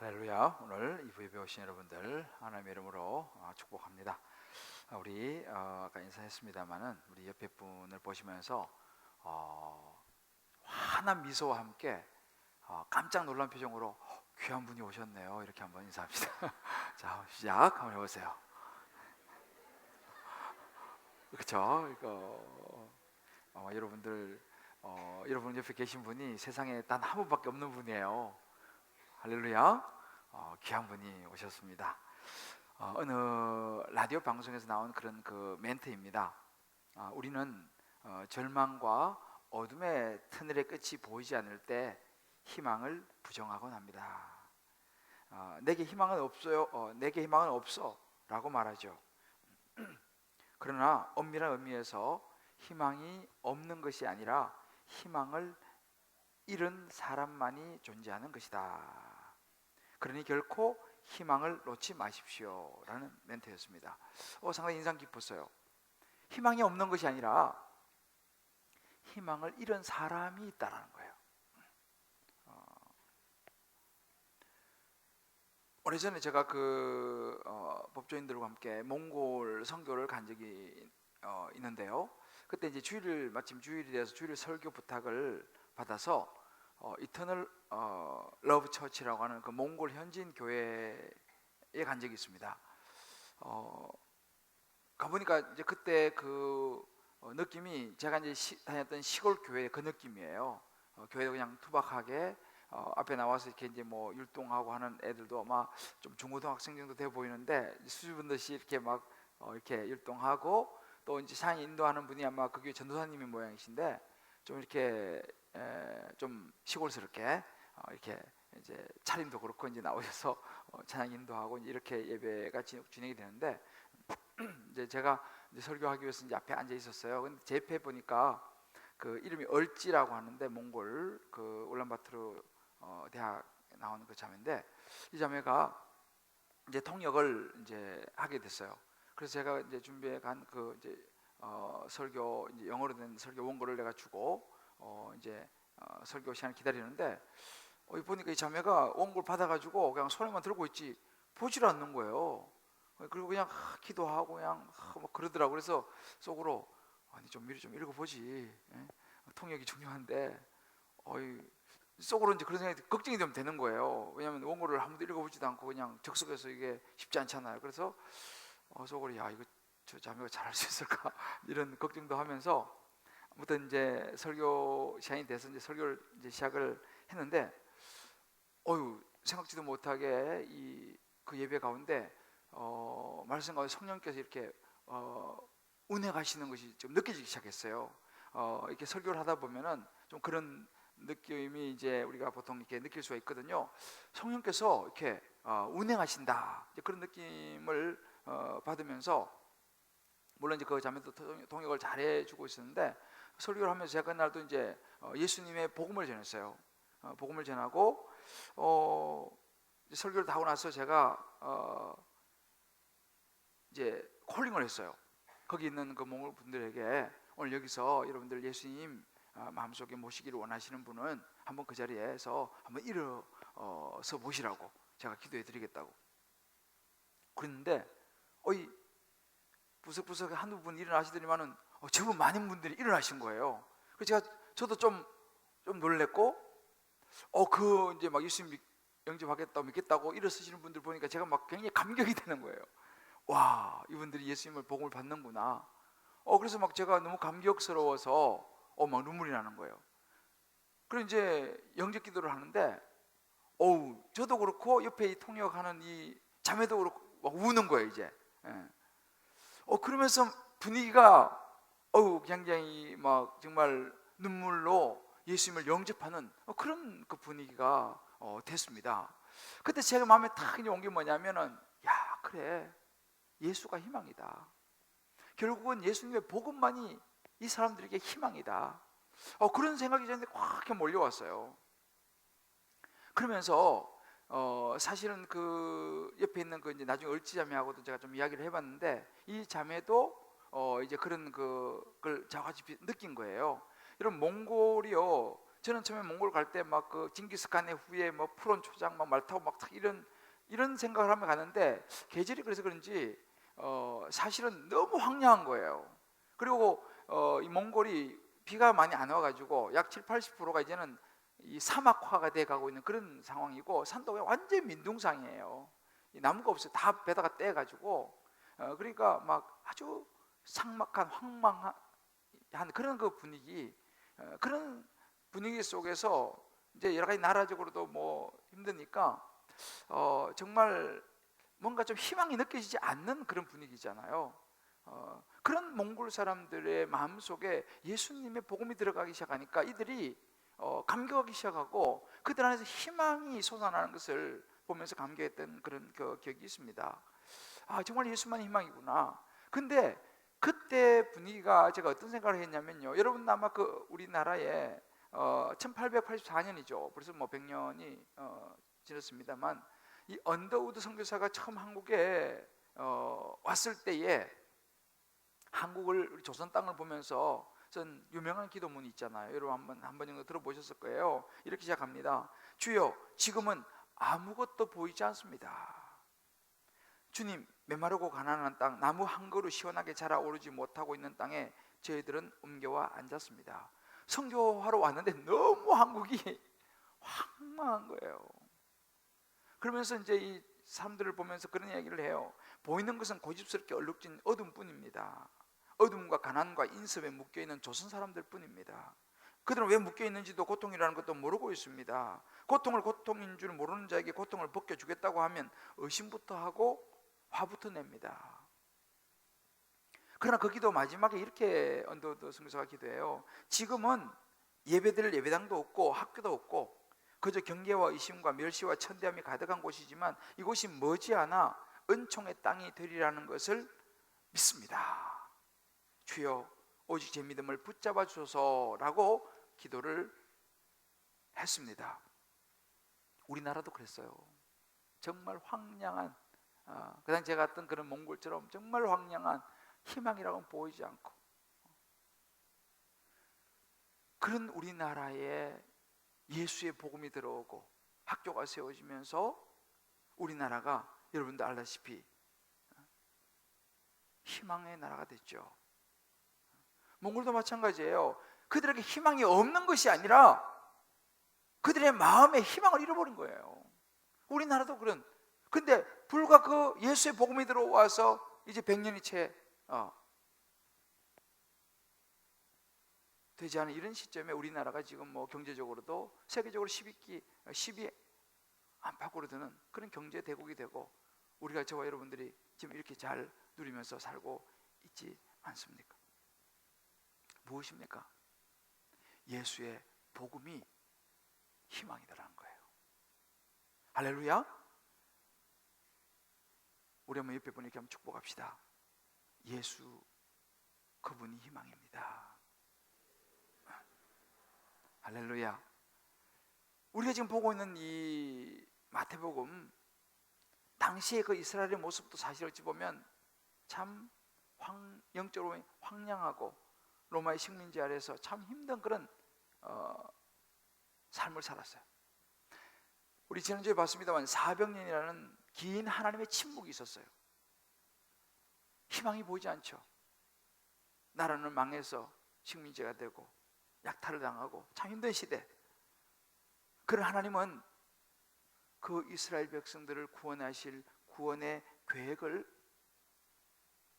할렐루야. 오늘 2부 예배 오신 여러분들 하나님의 이름으로 축복합니다. 우리 아까 인사했습니다마는 우리 옆에 분을 보시면서 환한 미소와 함께 깜짝 놀란 표정으로 귀한 분이 오셨네요, 이렇게 한번 인사합시다. 자, 시작 한번 해보세요. 그렇죠? 이거 여러분들 여러분 옆에 계신 분이 세상에 단 한 분밖에 없는 분이에요. 할렐루야. 귀한 분이 오셨습니다. 어느 라디오 방송에서 나온 그런 그 멘트입니다. 우리는 절망과 어둠의 터널의 끝이 보이지 않을 때 희망을 부정하곤 합니다. 내게 희망은 없어요. 내게 희망은 없어 라고 말하죠. 그러나 엄밀한 의미에서 희망이 없는 것이 아니라 희망을 잃은 사람만이 존재하는 것이다. 그러니 결코 희망을 놓지 마십시오 라는 멘트였습니다. 상당히 인상 깊었어요. 희망이 없는 것이 아니라 희망을 잃은 사람이 있다는 거예요. 오래전에 제가 법조인들과 함께 몽골 선교를 간 적이 있는데요. 그때 이제 마침 주일이 돼서 주일 설교 부탁을 받아서 이터널 러브 처치라고 하는 그 몽골 현지인 교회에 간 적이 있습니다. 가보니까 이제 그때 그 느낌이 제가 이제 다녔던 시골 교회 그 느낌이에요. 교회도 그냥 투박하게 앞에 나와서 이렇게 이제 뭐 율동하고 하는 애들도 아마 좀 중고등학생 정도 돼 보이는데 수줍은 듯이 이렇게 막 이렇게 율동하고, 또 이제 사인 인도하는 분이 아마 그 교회 전도사님의 모양이신데 좀 이렇게 좀 시골스럽게 이렇게 이제 차림도 그렇고 이제 나오셔서 찬양 인도하고 이렇게 예배가 진행이 되는데 이제 제가 이제 설교하기 위해서 이제 앞에 앉아 있었어요. 근데 제 옆에 보니까 그 이름이 얼찌라고 하는데 몽골 그 울란바토르 대학 나오는 그 자매인데, 이 자매가 이제 통역을 이제 하게 됐어요. 그래서 제가 이제 준비해 간 그 이제 설교 이제 영어로 된 설교 원고를 내가 주고 이제 설교 시간을 기다리는데 보니까 이 자매가 원고를 받아가지고 그냥 손에만 들고 있지 보질 않는 거예요. 그리고 그냥 기도하고 그냥 막 그러더라고. 그래서 속으로 아니 좀 미리 좀 읽어보지. 통역이 중요한데 속으로 이제 그런 생각이 걱정이 좀 되는 거예요. 왜냐하면 원고를 한 번도 읽어보지도 않고 그냥 적석해서 이게 쉽지 않잖아요. 그래서 속으로 야 이거 저 자매가 잘할 수 있을까 이런 걱정도 하면서 아무튼 이제 설교 시간이 돼서 이제 설교를 이제 시작을 했는데 생각지도 못하게 그 예배 가운데 말씀 가운데 성령께서 이렇게 운행하시는 것이 좀 느껴지기 시작했어요. 이렇게 설교를 하다 보면은 좀 그런 느낌이 이제 우리가 보통 이렇게 느낄 수가 있거든요. 성령께서 이렇게 운행하신다 그런 느낌을 받으면서, 물론 이제 그 자매도 통역을 잘 해주고 있었는데 설교를 하면서 제가 그날도 이제 예수님의 복음을 전했어요. 복음을 전하고 이제 설교를 다 하고 나서 제가 이제 콜링을 했어요. 거기 있는 그 몽골 분들에게 오늘 여기서 여러분들 예수님 마음속에 모시기를 원하시는 분은 한번 그 자리에서 한번 일어서 보시라고 제가 기도해 드리겠다고 그랬는데 부석부석 한두 분 일어나시더니만은 정말 많은 분들이 일어나신 거예요. 그래서 저도 좀 놀랬고 이제 막 예수님 영접하겠다고 믿겠다고 일어서시는 분들 보니까 제가 막 굉장히 감격이 되는 거예요. 와, 이분들이 예수님을 복음을 받는구나. 그래서 막 제가 너무 감격스러워서 막 눈물이 나는 거예요. 그리고 이제 영접 기도를 하는데 저도 그렇고 옆에 이 통역하는 이 자매도 그렇고 막 우는 거예요 이제. 그러면서 분위기가 굉장히 막 정말 눈물로 예수님을 영접하는 그런 그 분위기가 됐습니다. 그때 제가 마음에 탁 온 게 뭐냐면은 그래, 예수가 희망이다. 결국은 예수님의 복음만이 이 사람들에게 희망이다. 그런 생각이 저한테 확 몰려왔어요. 그러면서 사실은 그 옆에 있는 그 이제 나중에 얼찌 자매하고도 제가 좀 이야기를 해봤는데 이 자매도 이제 그런 그걸 저같이 느낀 거예요. 여러분 몽골이요 저는 처음에 몽골 갈 때 막 그 징기스칸의 후예 뭐 푸른 초장 막 말 타고 막 이런 생각을 하며 가는데, 계절이 그래서 그런지 사실은 너무 황량한 거예요. 그리고 이 몽골이 비가 많이 안 와가지고 약 70~80%가 이제는 이 사막화가 돼 가고 있는 그런 상황이고, 산도가 완전 민둥상이에요. 이 나무가 없어요. 다 베다가 떼가지고. 그러니까 막 아주 삭막한 황망한 그런 그 분위기, 그런 분위기 속에서 이제 여러 가지 나라적으로도 뭐 힘드니까 정말 뭔가 좀 희망이 느껴지지 않는 그런 분위기잖아요. 그런 몽골 사람들의 마음속에 예수님의 복음이 들어가기 시작하니까 이들이 감격하기 시작하고, 그들 안에서 희망이 솟아나는 것을 보면서 감격했던 그런 그 기억이 있습니다. 정말 예수만이 희망이구나. 근데 그때 분위기가, 제가 어떤 생각을 했냐면요, 여러분 아마 그 우리나라에 1884년이죠. 벌써 뭐 100년이 지났습니다만, 이 언더우드 선교사가 처음 한국에 왔을 때에 한국을, 우리 조선 땅을 보면서 전 유명한 기도문이 있잖아요. 여러분 한번 정도 들어보셨을 거예요. 이렇게 시작합니다. 주여, 지금은 아무것도 보이지 않습니다. 주님, 메마르고 가난한 땅, 나무 한 그루 시원하게 자라오르지 못하고 있는 땅에 저희들은 옮겨와 앉았습니다. 선교하러 왔는데 너무 한국이 황망한 거예요. 그러면서 이제 이 사람들을 보면서 그런 이야기를 해요. 보이는 것은 고집스럽게 얼룩진 어둠뿐입니다. 어둠과 가난과 인습에 묶여있는 조선 사람들 뿐입니다. 그들은 왜 묶여있는지도 고통이라는 것도 모르고 있습니다. 고통을 고통인 줄 모르는 자에게 고통을 벗겨주겠다고 하면 의심부터 하고 화부터 냅니다. 그러나 그 기도 마지막에 이렇게 언더우드 선교사가 기도해요. 지금은 예배드릴 예배당도 없고 학교도 없고 그저 경계와 의심과 멸시와 천대함이 가득한 곳이지만, 이곳이 머지않아 은총의 땅이 되리라는 것을 믿습니다. 주여, 오직 제 믿음을 붙잡아 주소서라고 기도를 했습니다. 우리나라도 그랬어요. 정말 황량한, 그 당시 제가 갔던 그런 몽골처럼 정말 황량한, 희망이라고는 보이지 않고, 그런 우리나라에 예수의 복음이 들어오고 학교가 세워지면서 우리나라가 여러분도 알다시피 희망의 나라가 됐죠. 몽골도 마찬가지예요. 그들에게 희망이 없는 것이 아니라 그들의 마음에 희망을 잃어버린 거예요. 우리나라도 근데 불과 그 예수의 복음이 들어와서 이제 100년이 채 되지 않은 이런 시점에 우리나라가 지금 뭐 경제적으로도 세계적으로 10위 안팎으로 드는 그런 경제 대국이 되고, 우리가, 저와 여러분들이 지금 이렇게 잘 누리면서 살고 있지 않습니까? 무엇입니까? 예수의 복음이 희망이다라는 거예요. 할렐루야. 우리 한번 옆에 분에게 한번 축복합시다. 예수, 그분이 희망입니다. 할렐루야. 우리가 지금 보고 있는 이 마태복음, 당시의 그 이스라엘의 모습도 사실 어찌 보면 참 영적으로 황량하고 로마의 식민지 아래에서 참 힘든 그런 삶을 살았어요. 우리 지난주에 봤습니다만 400년이라는 긴 하나님의 침묵이 있었어요. 희망이 보이지 않죠. 나라는 망해서 식민지가 되고 약탈을 당하고 참 힘든 시대. 그런 하나님은 그 이스라엘 백성들을 구원하실 구원의 계획을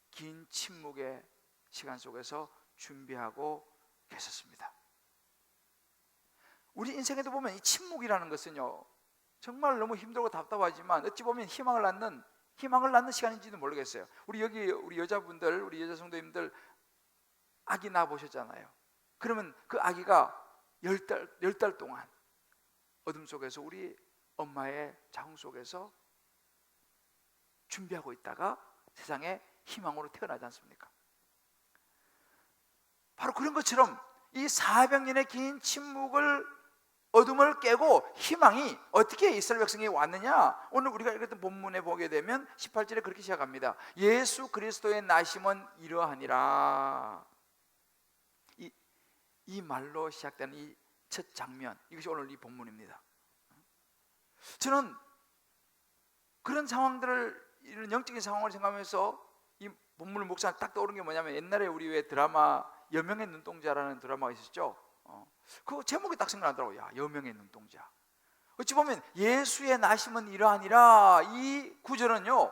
긴 침묵의 시간 속에서 준비하고 계셨습니다. 우리 인생에도 보면 이 침묵이라는 것은요, 정말 너무 힘들고 답답하지만 어찌 보면 희망을 낳는 시간인지도 모르겠어요. 우리 여자분들, 우리 여자 성도님들 아기 낳아 보셨잖아요. 그러면 그 아기가 10달 동안 어둠 속에서 우리 엄마의 자궁 속에서 준비하고 있다가 세상에 희망으로 태어나지 않습니까? 바로 그런 것처럼 이 400년의 긴 침묵을, 어둠을 깨고 희망이 어떻게 이스라엘 백성에게 왔느냐? 오늘 우리가 읽었던 본문에 보게 되면 18절에 그렇게 시작합니다. 예수 그리스도의 나심은 이러하니라. 이 말로 시작되는 이 첫 장면, 이것이 오늘 이 본문입니다. 저는 그런 상황들을, 이런 영적인 상황을 생각하면서 이 본문을 묵상할 딱 떠오르는 게 뭐냐면, 옛날에 우리 왜 드라마 여명의 눈동자라는 드라마가 있었죠. 그 제목이 딱 생각나더라고요. 야, 여명의 눈동자. 어찌 보면 예수의 나심은 이러하니라, 이 구절은요,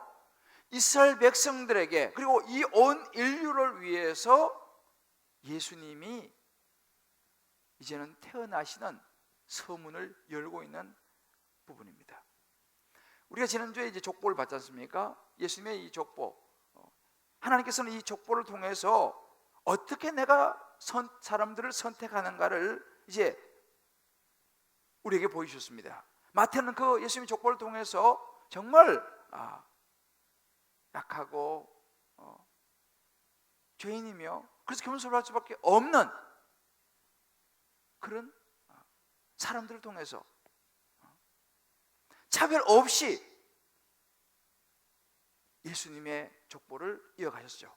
이스라엘 백성들에게, 그리고 이 온 인류를 위해서 예수님이 이제는 태어나시는 서문을 열고 있는 부분입니다. 우리가 지난주에 이제 족보를 봤지 않습니까? 예수님의 이 족보, 하나님께서는 이 족보를 통해서 어떻게 내가 사람들을 선택하는가를 이제 우리에게 보여주셨습니다. 마태는 그 예수님의 족보를 통해서 정말 약하고 죄인이며 그래서 겸손을 할 수밖에 없는 그런 사람들을 통해서 차별 없이 예수님의 족보를 이어가셨죠.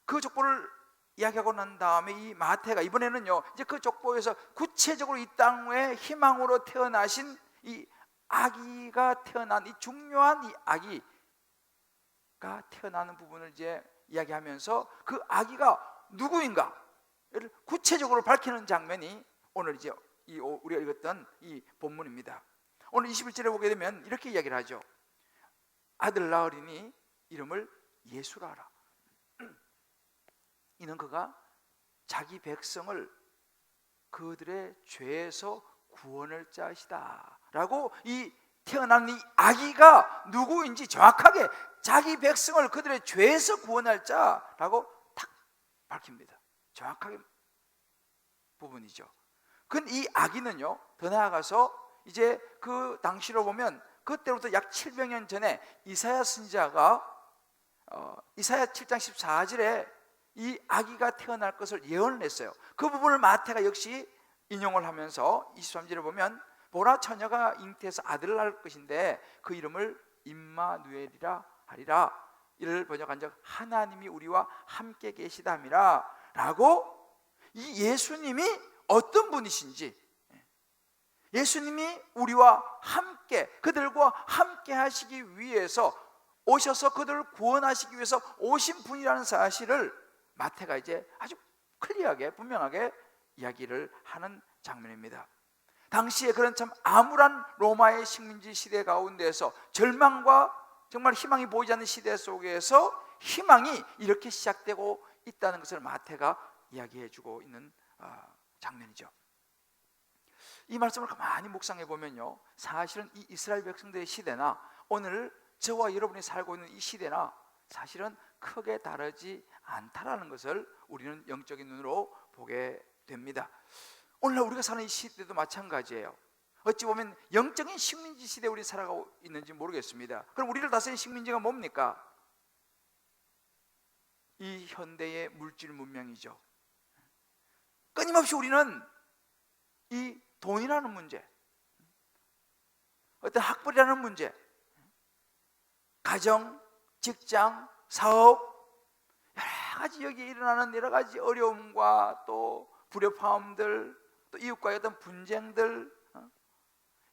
그 족보를 이야기하고 난 다음에 이 마태가 이번에는요, 이제 그 족보에서 구체적으로 이 땅에 희망으로 태어나신 이 아기가 태어난, 이 중요한 이 아기가 태어나는 부분을 이제 이야기하면서 그 아기가 누구인가를 구체적으로 밝히는 장면이 오늘 이제 우리가 읽었던 이 본문입니다. 오늘 21절에 보게 되면 이렇게 이야기를 하죠. 아들 낳으리니 이름을 예수라 하라. 이는 그가 자기 백성을 그들의 죄에서 구원할 자이시다 라고, 이 태어난 이 아기가 누구인지 정확하게 자기 백성을 그들의 죄에서 구원할 자라고 탁 밝힙니다. 정확하게 부분이죠. 근 이 아기는요, 더 나아가서 이제 그 당시로 보면 그때부터 약 700년 전에 이사야 선지자가 이사야 7장 14절에 이 아기가 태어날 것을 예언을 했어요. 그 부분을 마태가 역시 인용을 하면서 23절에 보면, 보라 처녀가 잉태해서 아들을 낳을 것인데 그 이름을 임마누엘이라 하리라. 이를 번역한 적 하나님이 우리와 함께 계시다미라 라고, 이 예수님이 어떤 분이신지, 예수님이 우리와 함께, 그들과 함께 하시기 위해서 오셔서 그들을 구원하시기 위해서 오신 분이라는 사실을 마태가 이제 아주 클리어하게, 분명하게 이야기를 하는 장면입니다. 당시에 그런 참 암울한 로마의 식민지 시대 가운데서 절망과 정말 희망이 보이지 않는 시대 속에서 희망이 이렇게 시작되고 있다는 것을 마태가 이야기해 주고 있는 장면이죠. 이 말씀을 가만히 묵상해 보면요, 사실은 이 이스라엘 백성들의 시대나 오늘 저와 여러분이 살고 있는 이 시대나 사실은 크게 다르지 않다라는 것을 우리는 영적인 눈으로 보게 됩니다. 오늘날 우리가 사는 이 시대도 마찬가지예요. 어찌 보면 영적인 식민지 시대에 우리 살아가고 있는지 모르겠습니다. 그럼 우리를 다스리는 식민지가 뭡니까? 이 현대의 물질 문명이죠. 끊임없이 우리는 이 돈이라는 문제, 어떤 학벌이라는 문제, 가정, 직장, 사업, 여러 가지 여기에 일어나는 여러 가지 어려움과 또 불협화음들, 또 이웃과의 어떤 분쟁들,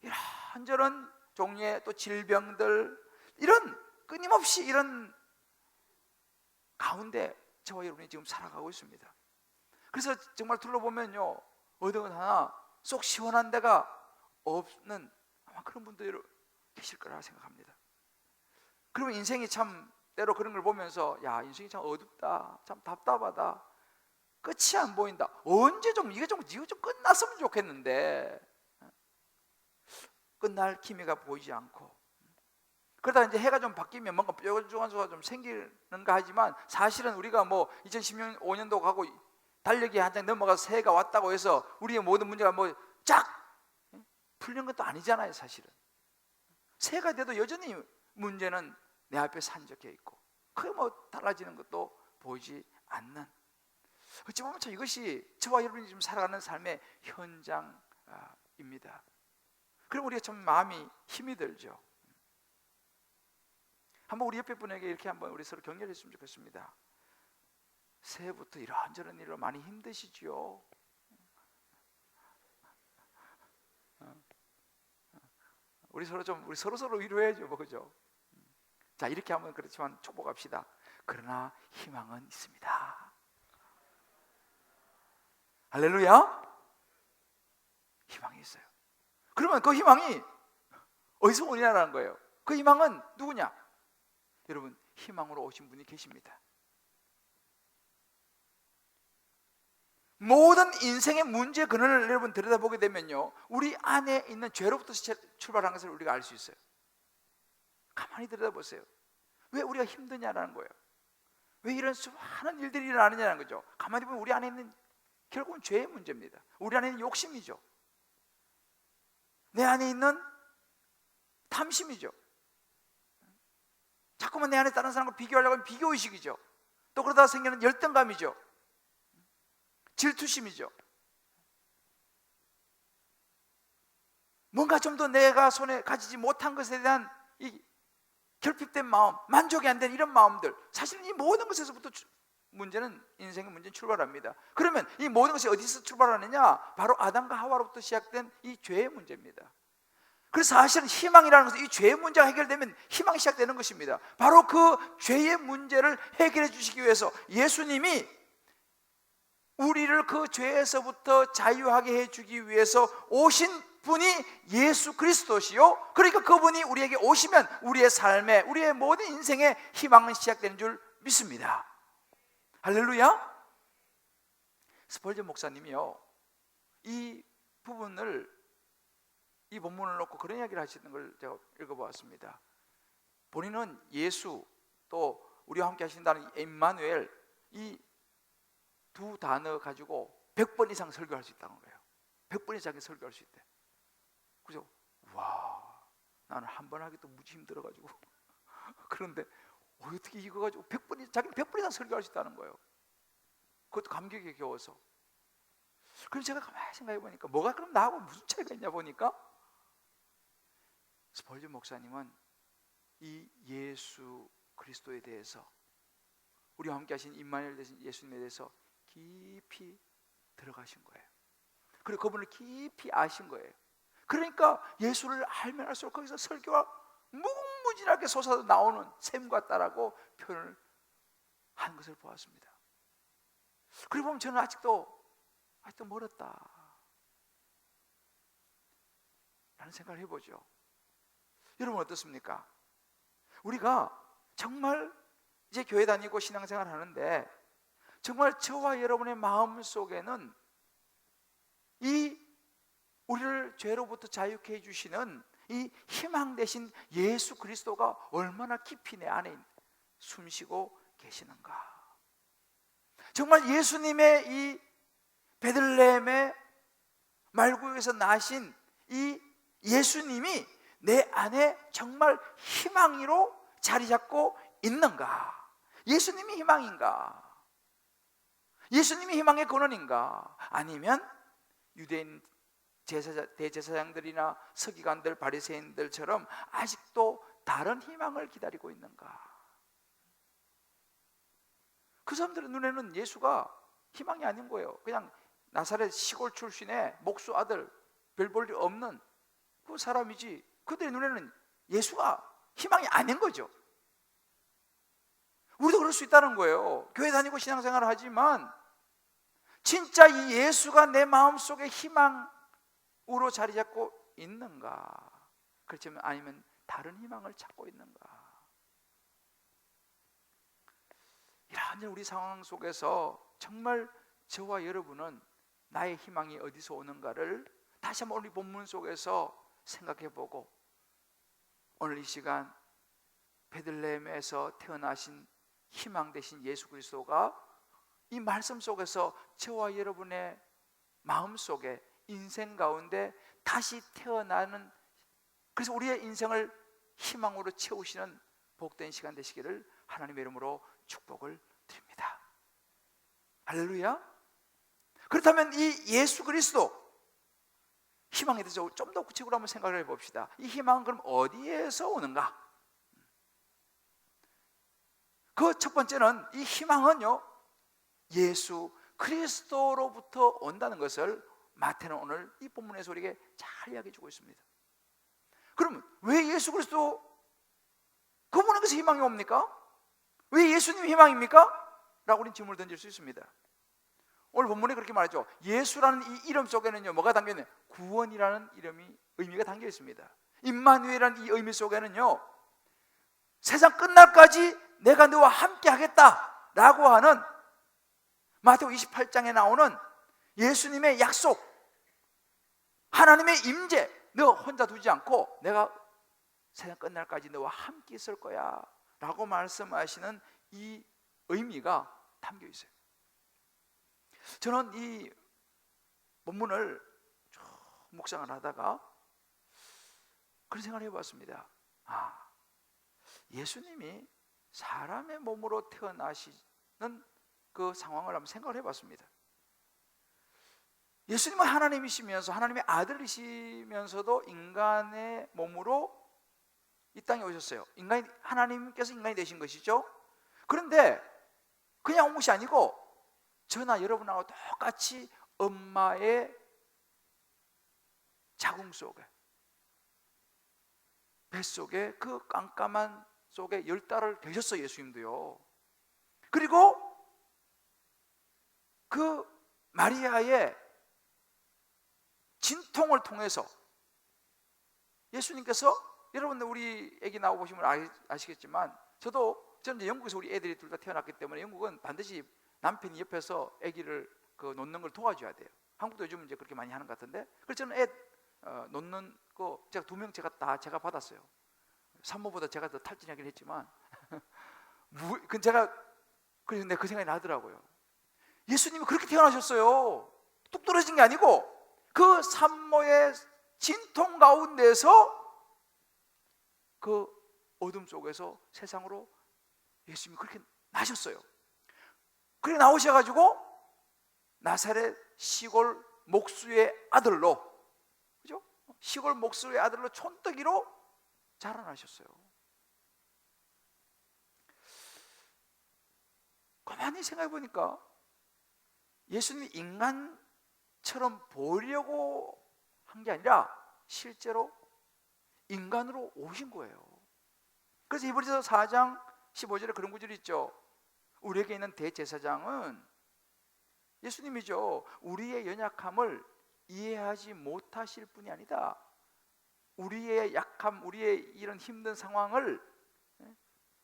이런저런 종류의 또 질병들, 이런 끊임없이 이런 가운데 저와 여러분이 지금 살아가고 있습니다. 그래서 정말 둘러보면요, 어느 하나 쏙 시원한 데가 없는 아마 그런 분들이 계실 거라 생각합니다. 그러면 인생이 참 때로 그런 걸 보면서, 야, 인생이 참 어둡다, 참 답답하다, 끝이 안 보인다, 언제 좀 이게 좀 끝났으면 좋겠는데 끝날 기미가 보이지 않고, 그러다 이제 해가 좀 바뀌면 뭔가 뾰족한 수가 좀 생기는가 하지만, 사실은 우리가 뭐 2015년도 가고 달력이 한 장 넘어가서 새해가 왔다고 해서 우리의 모든 문제가 뭐 쫙 풀린 것도 아니잖아요. 사실은 새해가 돼도 여전히 문제는 내 앞에 산적해 있고 크게 뭐 달라지는 것도 보이지 않는, 어찌 보면 참 이것이 저와 여러분이 지금 살아가는 삶의 현장입니다. 그럼 우리가 참 마음이 힘이 들죠. 한번 우리 옆에 분에게 이렇게 한번 우리 서로 격려를 했으면 좋겠습니다. 새해부터 이런저런 일로 많이 힘드시지요. 우리 서로 위로해야죠, 뭐, 그죠? 자, 이렇게 하면 그렇지만 축복합시다. 그러나 희망은 있습니다. 할렐루야. 희망이 있어요. 그러면 그 희망이 어디서 오냐라는 거예요. 그 희망은 누구냐? 여러분, 희망으로 오신 분이 계십니다. 모든 인생의 문제의 근원을 여러분 들여다보게 되면요, 우리 안에 있는 죄로부터 출발한 것을 우리가 알 수 있어요. 가만히 들여다보세요. 왜 우리가 힘드냐라는 거예요. 왜 이런 수많은 일들이 일어나느냐는 거죠. 가만히 보면 우리 안에 있는 결국은 죄의 문제입니다. 우리 안에 있는 욕심이죠. 내 안에 있는 탐심이죠. 자꾸만 내 안에 다른 사람과 비교하려고 하면 비교의식이죠. 또 그러다가 생기는 열등감이죠. 질투심이죠. 뭔가 좀 더 내가 손에 가지지 못한 것에 대한 이 결핍된 마음, 만족이 안 되는 이런 마음들, 사실은 이 모든 것에서부터 문제는, 인생의 문제는 출발합니다. 그러면 이 모든 것이 어디서 출발하느냐? 바로 아담과 하와로부터 시작된 이 죄의 문제입니다. 그래서 사실은 희망이라는 것은 이 죄의 문제가 해결되면 희망이 시작되는 것입니다. 바로 그 죄의 문제를 해결해 주시기 위해서 예수님이 우리를 그 죄에서부터 자유하게 해주기 위해서 오신 분이 예수 그리스도시요, 그러니까 그분이 우리에게 오시면 우리의 삶에, 우리의 모든 인생의 희망은 시작되는 줄 믿습니다. 할렐루야. 스펄전 목사님이요, 이 부분을, 이 본문을 놓고 그런 이야기를 하시는 걸 제가 읽어보았습니다. 본인은 예수, 또 우리와 함께 하신다는 임마누엘, 이 두 단어 가지고 100번 이상 설교할 수 있다는 거예요. 100번 이상 설교할 수 있대. 그죠? 와, 나는 한 번 하기도 무지 힘들어가지고 그런데 어떻게 이거 가지고 100번, 자기는 100번 이상 설교할 수 있다는 거예요. 그것도 감격에 겨워서. 그럼 제가 가만히 생각해 보니까 뭐가 그럼 나하고 무슨 차이가 있냐 보니까, 스펄전 목사님은 이 예수 그리스도에 대해서, 우리와 함께 하신 임마누엘 되신 예수님에 대해서 깊이 들어가신 거예요. 그리고 그분을 깊이 아신 거예요. 그러니까 예수를 알면 알수록 거기서 설교가 무궁무진하게 솟아서 나오는 샘과 따라고 표현을 한 것을 보았습니다. 그리고 보면 저는 아직도 멀었다 라는 생각을 해보죠. 여러분 어떻습니까? 우리가 정말 이제 교회 다니고 신앙생활 하는데, 정말 저와 여러분의 마음 속에는 이 우리를 죄로부터 자유케 해주시는 이 희망 되신 예수 그리스도가 얼마나 깊이 내 안에 숨쉬고 계시는가. 정말 예수님의 이 베들레헴의 말구에서 나신 이 예수님이 내 안에 정말 희망으로 자리 잡고 있는가? 예수님이 희망인가? 예수님이 희망의 근원인가? 아니면 유대인 대제사장들이나 서기관들, 바리새인들처럼 아직도 다른 희망을 기다리고 있는가? 그 사람들의 눈에는 예수가 희망이 아닌 거예요. 그냥 나사렛 시골 출신의 목수 아들, 별 볼 일 없는 그 사람이지, 그들의 눈에는 예수가 희망이 아닌 거죠. 우리도 그럴 수 있다는 거예요. 교회 다니고 신앙생활을 하지만 진짜 이 예수가 내 마음속에 희망으로 자리 잡고 있는가? 그렇지만 아니면 다른 희망을 찾고 있는가? 이러한 우리 상황 속에서 정말 저와 여러분은 나의 희망이 어디서 오는가를 다시 한번 우리 본문 속에서 생각해보고, 오늘 이 시간 베들레헴에서 태어나신 희망 되신 예수 그리스도가 이 말씀 속에서 저와 여러분의 마음 속에, 인생 가운데 다시 태어나는, 그래서 우리의 인생을 희망으로 채우시는 복된 시간 되시기를 하나님의 이름으로 축복을 드립니다. 할렐루야. 그렇다면 이 예수 그리스도 희망에 대해서 좀 더 구체적으로 한번 생각을 해봅시다. 이 희망은 그럼 어디에서 오는가? 그 첫 번째는, 이 희망은요, 예수 그리스도로부터 온다는 것을 마태는 오늘 이 본문에서 우리에게 잘 이야기해 주고 있습니다. 그러면 왜 예수 그리스도 그분에게서 희망이 옵니까? 왜 예수님이 희망입니까? 라고 우리는 질문을 던질 수 있습니다. 오늘 본문에 그렇게 말하죠. 예수라는 이 이름 속에는요, 뭐가 담겨있나요? 구원이라는 의미가 담겨 있습니다. 임마누엘이라는 이 의미 속에는요, 세상 끝날까지 내가 너와 함께 하겠다 라고 하는 마태복음 28장에 나오는 예수님의 약속, 하나님의 임재, 너 혼자 두지 않고 내가 세상 끝날까지 너와 함께 있을 거야 라고 말씀하시는 이 의미가 담겨 있어요. 저는 이 본문을 쭉 묵상을 하다가 그런 생각을 해봤습니다. 예수님이 사람의 몸으로 태어나시는 그 상황을 한번 생각을 해봤습니다. 예수님은 하나님이시면서 하나님의 아들이시면서도 인간의 몸으로 이 땅에 오셨어요. 하나님께서 인간이 되신 것이죠. 그런데 그냥 온 것이 아니고 저나 여러분하고 똑같이 엄마의 자궁 속에, 뱃속에, 그 깜깜한 속에 10달을 계셨어요. 예수님도요. 그리고 그 마리아의 진통을 통해서 예수님께서, 여러분들 우리 애기 나오고 보시면 아시겠지만 저는 이제 영국에서 우리 애들이 둘 다 태어났기 때문에 영국은 반드시 남편이 옆에서 아기를 놓는 걸 도와줘야 돼요. 한국도 요즘 이제 그렇게 많이 하는 것 같은데, 그래서 저는 애 놓는 거 제가 2명 제가 받았어요. 산모보다 제가 더 탈진하긴 했지만 그래서 내가 그 생각이 나더라고요. 예수님이 그렇게 태어나셨어요. 뚝 떨어진 게 아니고 그 산모의 진통 가운데서 그 어둠 속에서 세상으로 예수님이 그렇게 나셨어요. 그래 나오셔가지고 나사렛 시골 목수의 아들로, 그죠? 시골 목수의 아들로 촌뜨기로 자라나셨어요. 가만히 생각해 보니까 예수님이 인간처럼 보이려고 한 게 아니라 실제로 인간으로 오신 거예요. 그래서 히브리서 4장 15절에 그런 구절이 있죠. 우리에게 있는 대제사장은 예수님이죠. 우리의 연약함을 이해하지 못하실 분이 아니다. 우리의 약함, 우리의 이런 힘든 상황을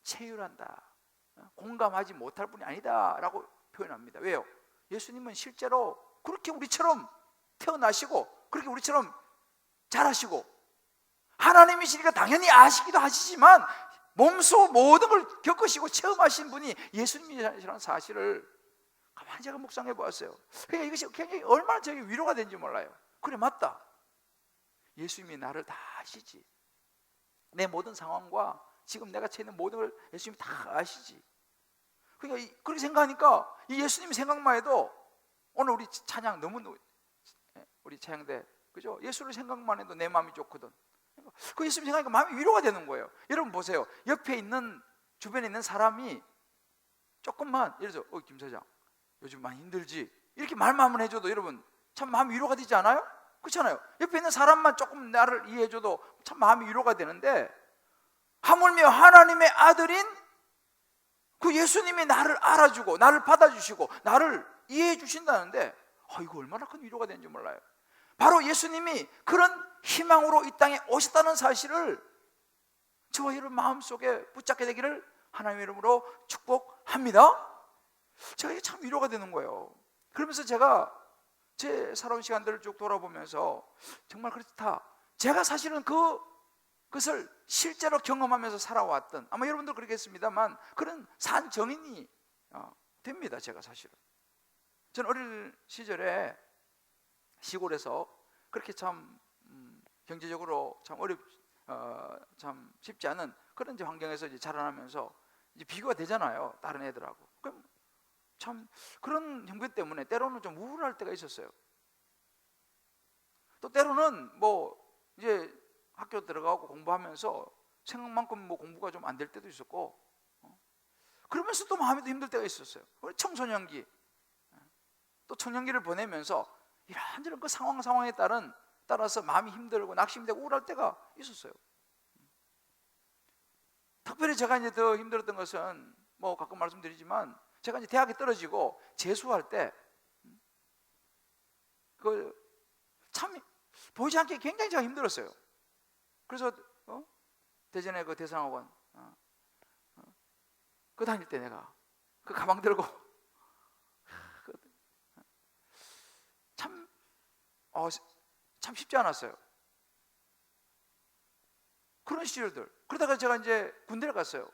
체휼한다, 공감하지 못할 분이 아니다 라고 표현합니다. 왜요? 예수님은 실제로 그렇게 우리처럼 태어나시고 그렇게 우리처럼 자라시고 하나님이시니까 당연히 아시기도 하시지만 몸소 모든 걸 겪으시고 체험하신 분이 예수님이라는 사실을 가만히 제가 묵상해 보았어요. 그러니까 이것이 굉장히 얼마나 저에게 위로가 되는지 몰라요. 그래, 맞다. 예수님이 나를 다 아시지. 내 모든 상황과 지금 내가 처해 있는 모든 걸 예수님이 다 아시지. 그러니까 그렇게 생각하니까 이 예수님 생각만 해도, 오늘 우리 찬양 너무, 우리 찬양대, 그죠? 예수를 생각만 해도 내 마음이 좋거든. 그 예수님 생각하니까 마음이 위로가 되는 거예요. 여러분 보세요. 옆에 있는, 주변에 있는 사람이 조금만, 예를 들어서 김 사장 요즘 많이 힘들지, 이렇게 말만 해줘도 여러분 참 마음이 위로가 되지 않아요? 그렇잖아요. 옆에 있는 사람만 조금 나를 이해해줘도 참 마음이 위로가 되는데, 하물며 하나님의 아들인 그 예수님이 나를 알아주고 나를 받아주시고 나를 이해해 주신다는데, 이거 얼마나 큰 위로가 되는지 몰라요. 바로 예수님이 그런 희망으로 이 땅에 오셨다는 사실을 저와 여러분 마음속에 붙잡게 되기를 하나님의 이름으로 축복합니다. 제가 이게 참 위로가 되는 거예요. 그러면서 제가 제 살아온 시간들을 쭉 돌아보면서 정말 그렇다, 제가 사실은 그것을 실제로 경험하면서 살아왔던, 아마 여러분도 그렇겠습니다만 그런 산 정인이 됩니다. 제가 사실은 저는 어릴 시절에 시골에서 그렇게 참 경제적으로 참 참 쉽지 않은 그런 이제 환경에서 이제 자라나면서 이제 비교가 되잖아요, 다른 애들하고. 그럼 참 그런 형편 때문에 때로는 좀 우울할 때가 있었어요. 또 때로는 뭐 이제 학교 들어가고 공부하면서 생각만큼 뭐 공부가 좀 안 될 때도 있었고, 그러면서 또 마음이 또 힘들 때가 있었어요. 청소년기, 또 청년기를 보내면서 이런저런 그 상황에 따라서 마음이 힘들고 낙심되고 우울할 때가 있었어요. 특별히 제가 이제 더 힘들었던 것은 뭐 가끔 말씀드리지만 제가 이제 대학에 떨어지고 재수할 때 그 참 보이지 않게 굉장히 제가 힘들었어요. 그래서 대전에 그 대상학원 그 다닐 때 내가 그 가방 들고 참 참 쉽지 않았어요. 그런 시절들. 그러다가 제가 이제 군대를 갔어요.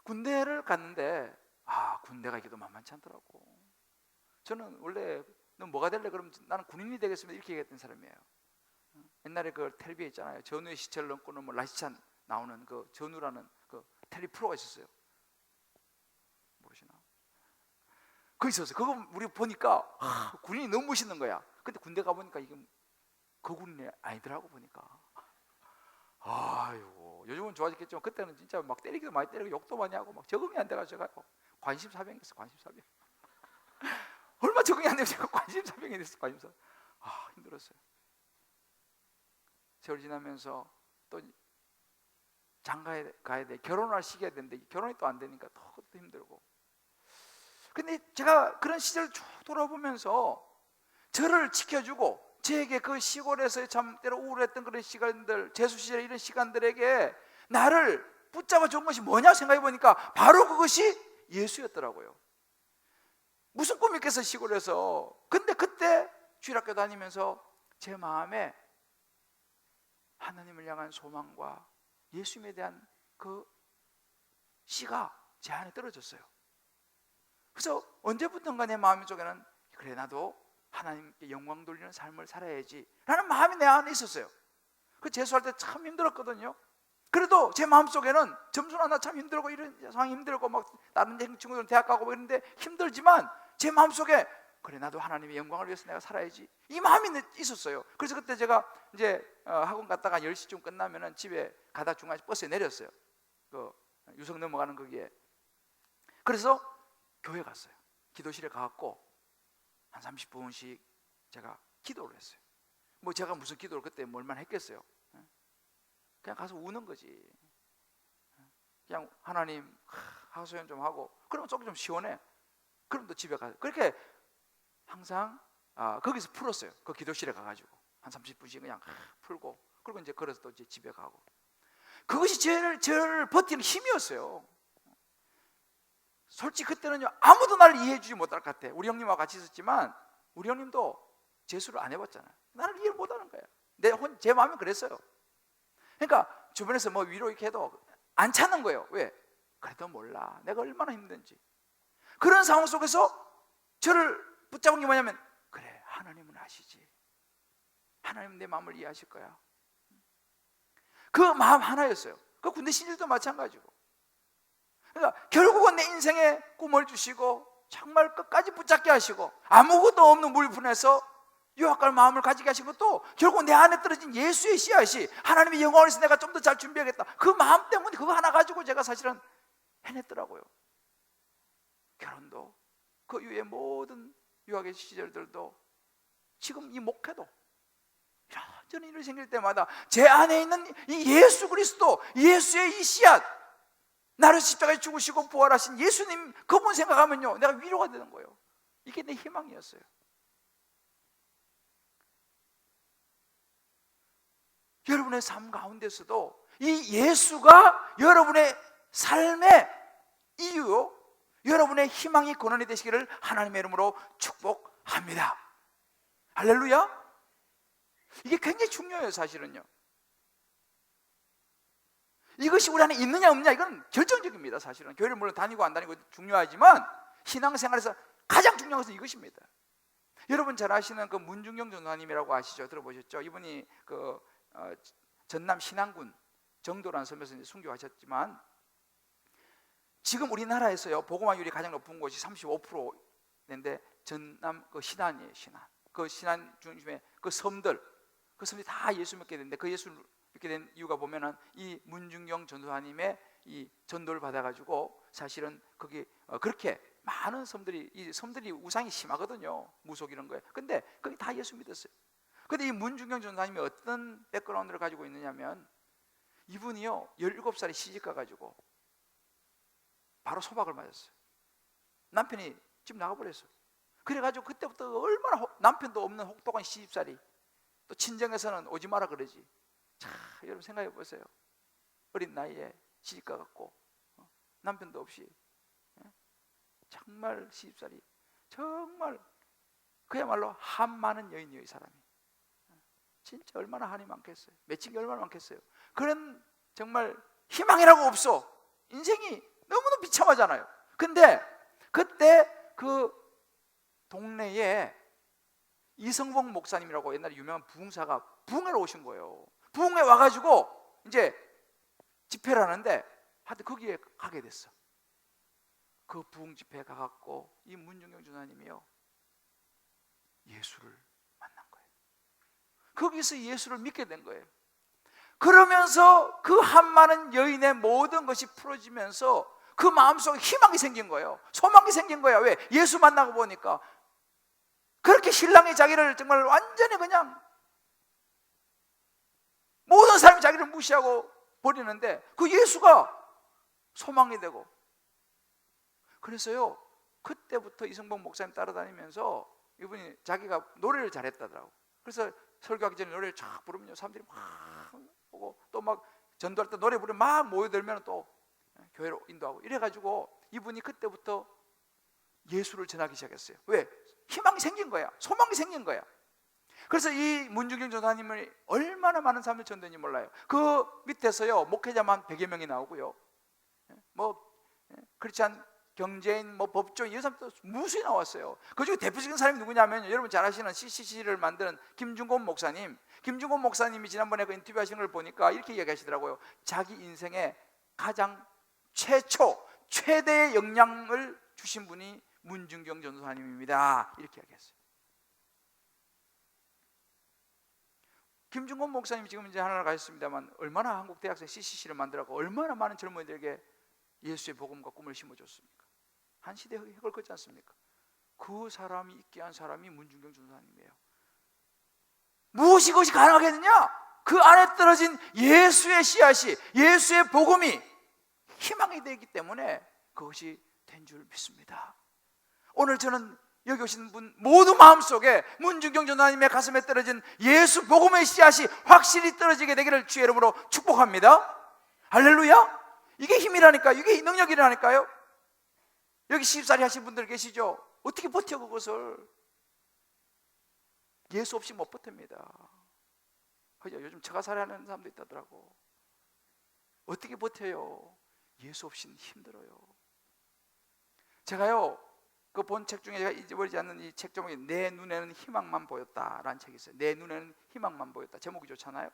군대를 갔는데 군대가 이게 또 만만치 않더라고. 저는 원래 너 뭐가 될래? 그러면 나는 군인이 되겠습니다 이렇게 얘기했던 사람이에요. 옛날에 그 텔레비에 있잖아요. 전우의 시체를 넘고는 뭐 라시찬 나오는 그 전우라는 그 텔레비 프로가 있었어요. 모르시나? 그거 있었어요. 그거 우리 보니까 군인이 너무 멋있는 거야. 근데 군대 가보니까 이게 그 군인이 아니더라고 보니까. 아이고, 요즘은 좋아졌겠지만 그때는 진짜 막 때리기도 많이 때리고 욕도 많이 하고 막 적응이 안 돼가지고 제가 관심사병이었어. 관심사병. 얼마 적응이 안 되고 제가 관심사병이 됐어. 관심사. 힘들었어요. 세월 지나면서 또 장가에 가야 돼. 결혼할 시기가 됐는데 결혼이 또 안 되니까 더 그것도 힘들고. 근데 제가 그런 시절 쭉 돌아보면서 저를 지켜주고 저에게 그 시골에서 참 때로 우울했던 그런 시간들, 재수 시절의 이런 시간들에게 나를 붙잡아 준 것이 뭐냐 생각해 보니까 바로 그것이 예수였더라고요. 무슨 꿈이 있겠어 시골에서. 근데 그때 주일학교 다니면서 제 마음에 하나님을 향한 소망과 예수님에 대한 그 씨가 제 안에 떨어졌어요. 그래서 언제부턴가 내 마음 속에는 그래 나도 하나님께 영광 돌리는 삶을 살아야지 라는 마음이 내 안에 있었어요. 그 재수할 때 참 힘들었거든요. 그래도 제 마음속에는 점수나 나 참 힘들고 이런 상황이 힘들고 막 다른 친구들은 대학 가고 이런데 힘들지만 제 마음속에 그래 나도 하나님의 영광을 위해서 내가 살아야지 이 마음이 있었어요. 그래서 그때 제가 이제 학원 갔다가 10시쯤 끝나면은 집에 가다 중간에 버스에 내렸어요. 그 유성 넘어가는 거기에. 그래서 교회 갔어요. 기도실에 가갖고 한 30분씩 제가 기도를 했어요. 뭐 제가 무슨 기도를 그때 뭘만 했겠어요. 그냥 가서 우는 거지. 그냥 하나님 하소연 좀 하고 그러면 속이 좀 시원해. 그럼 또 집에 가서 그렇게 항상 거기서 풀었어요. 그 기도실에 가가지고 한 30분씩 그냥 풀고 그리고 이제 걸어서 또 이제 집에 가고. 그것이 저를 버티는 힘이었어요. 솔직히 그때는요 아무도 나를 이해해 주지 못할 것 같아. 우리 형님하고 같이 있었지만 우리 형님도 재수를 안 해봤잖아요. 나를 이해 못하는 거야. 제 마음이 그랬어요. 그러니까 주변에서 뭐 위로 이렇게 해도 안 찾는 거예요. 왜? 그래도 몰라 내가 얼마나 힘든지. 그런 상황 속에서 저를 붙잡은 게 뭐냐면 그래 하나님은 아시지. 하나님은 내 마음을 이해하실 거야. 그 마음 하나였어요. 그 군대 신일도 마찬가지고. 그러니까 결국은 내 인생에 꿈을 주시고 정말 끝까지 붙잡게 하시고 아무것도 없는 물분에서 유학갈 마음을 가지게 하신 것도 결국 내 안에 떨어진 예수의 씨앗이 하나님의 영광을 위해서 내가 좀 더 잘 준비하겠다 그 마음 때문에 그거 하나 가지고 제가 사실은 해냈더라고요. 결혼도 그 이후에 모든 유학의 시절들도 지금 이 목회도 이런저런 일이 생길 때마다 제 안에 있는 이 예수 그리스도 예수의 이 씨앗 나를 십자가에 죽으시고 부활하신 예수님 그분 생각하면요 내가 위로가 되는 거예요. 이게 내 희망이었어요. 여러분의 삶 가운데서도 이 예수가 여러분의 삶의 이유 여러분의 희망이 근원이 되시기를 하나님의 이름으로 축복합니다. 할렐루야. 이게 굉장히 중요해요. 사실은요 이것이 우리 안에 있느냐 없느냐 이건 결정적입니다. 사실은 교회를 물론 다니고 안 다니고 중요하지만 신앙생활에서 가장 중요한 것은 이것입니다. 여러분 잘 아시는 그 문중영 전도사님이라고 아시죠? 들어보셨죠? 이분이 그 전남 신안군 정도라는 섬에서 순교하셨지만 지금 우리나라에서요 복음화율이 가장 높은 곳이 35%인데 전남 그 신안이에요. 신안. 그 신안 중심에 그 섬들이 다 예수 믿게 됐는데 그 예수 믿게 된 이유가 보면은 이 문중영 전도사님의 이 전도를 받아가지고 사실은 거기 그렇게 많은 섬들이 이 섬들이 우상이 심하거든요. 무속 이런 거에. 근데 거기 다 예수 믿었어요. 근데 이 문중영 전도사님이 어떤 백그라운드를 가지고 있느냐면 이분이요 17살에 시집가 가지고 바로 소박을 맞았어요. 남편이 집 나가버렸어요. 그래가지고 그때부터 얼마나 남편도 없는 혹독한 시집살이, 또 친정에서는 오지 마라 그러지. 자, 여러분 생각해 보세요. 어린 나이에 시집가 갖고 남편도 없이 정말 시집살이, 정말 그야말로 한 많은 여인이에요. 이 사람이 진짜 얼마나 한이 많겠어요. 맺힌 게 얼마나 많겠어요. 그런 정말 희망이라고 없어. 인생이 너무너무 비참하잖아요. 근데 그때 그 동네에 이성봉 목사님이라고 옛날에 유명한 부흥사가 부흥회로 오신 거예요. 부흥회 와가지고 이제 집회를 하는데 하여튼 거기에 가게 됐어. 그 부흥 집회에 가갖고 이 문중경 전사님이요 예수를 만난 거예요. 거기서 예수를 믿게 된 거예요. 그러면서 그 한 많은 여인의 모든 것이 풀어지면서 그 마음속에 희망이 생긴 거예요. 소망이 생긴 거야. 왜? 예수 만나고 보니까 그렇게 신랑이 자기를 정말 완전히 그냥 모든 사람이 자기를 무시하고 버리는데 그 예수가 소망이 되고, 그래서요 그때부터 이성봉 목사님 따라다니면서 이분이 자기가 노래를 잘했다더라고. 그래서 설교하기 전에 노래를 쫙 부르면요 사람들이 막 보고 또 막 전도할 때 노래 부르면 막 모여들면 또 교회로 인도하고 이래가지고 이분이 그때부터 예수를 전하기 시작했어요. 왜? 희망이 생긴 거야. 소망이 생긴 거야. 그래서 이 문중경 전사님을 얼마나 많은 사람들이 전도했는지 몰라요. 그 밑에서요 목회자만 100여 명이 나오고요, 뭐 크리스찬 경제인, 뭐 법조인 이런 사람도 무수히 나왔어요. 그 중에 대표적인 사람이 누구냐면 여러분 잘 아시는 CCC를 만드는 김중곤 목사님. 김중곤 목사님이 지난번에 그 인터뷰 하신 걸 보니까 이렇게 이야기하시더라고요. 자기 인생에 가장 최대의 영향을 주신 분이 문중경 전도사님입니다. 이렇게 이야기했어요. 김중곤 목사님이 지금 이제 하나를 가셨습니다만 얼마나 한국 대학생 CCC를 만들었고 얼마나 많은 젊은이들에게 예수의 복음과 꿈을 심어줬습니까? 한 시대에 획을 걷지 않습니까? 그 사람이 있게 한 사람이 문중경 전도사님이에요. 무엇이 그것이 가능하겠느냐? 그 안에 떨어진 예수의 씨앗이, 예수의 복음이 희망이 되기 때문에 그것이 된 줄 믿습니다. 오늘 저는 여기 오신 분 모두 마음속에 문중경 전도사님의 가슴에 떨어진 예수 복음의 씨앗이 확실히 떨어지게 되기를 주의 이름으로 축복합니다. 할렐루야. 이게 힘이라니까요. 이게 능력이라니까요. 여기 시집살이 하신 분들 계시죠? 어떻게 버텨 그것을? 예수 없이 못 버팁니다. 요즘 처가살이 하는 사람도 있다더라고. 어떻게 버텨요? 예수 없이는 힘들어요. 제가요 그 본 책 중에 제가 잊어버리지 않는 이 책 제목이 내 눈에는 희망만 보였다라는 책이 있어요. 내 눈에는 희망만 보였다. 제목이 좋잖아요.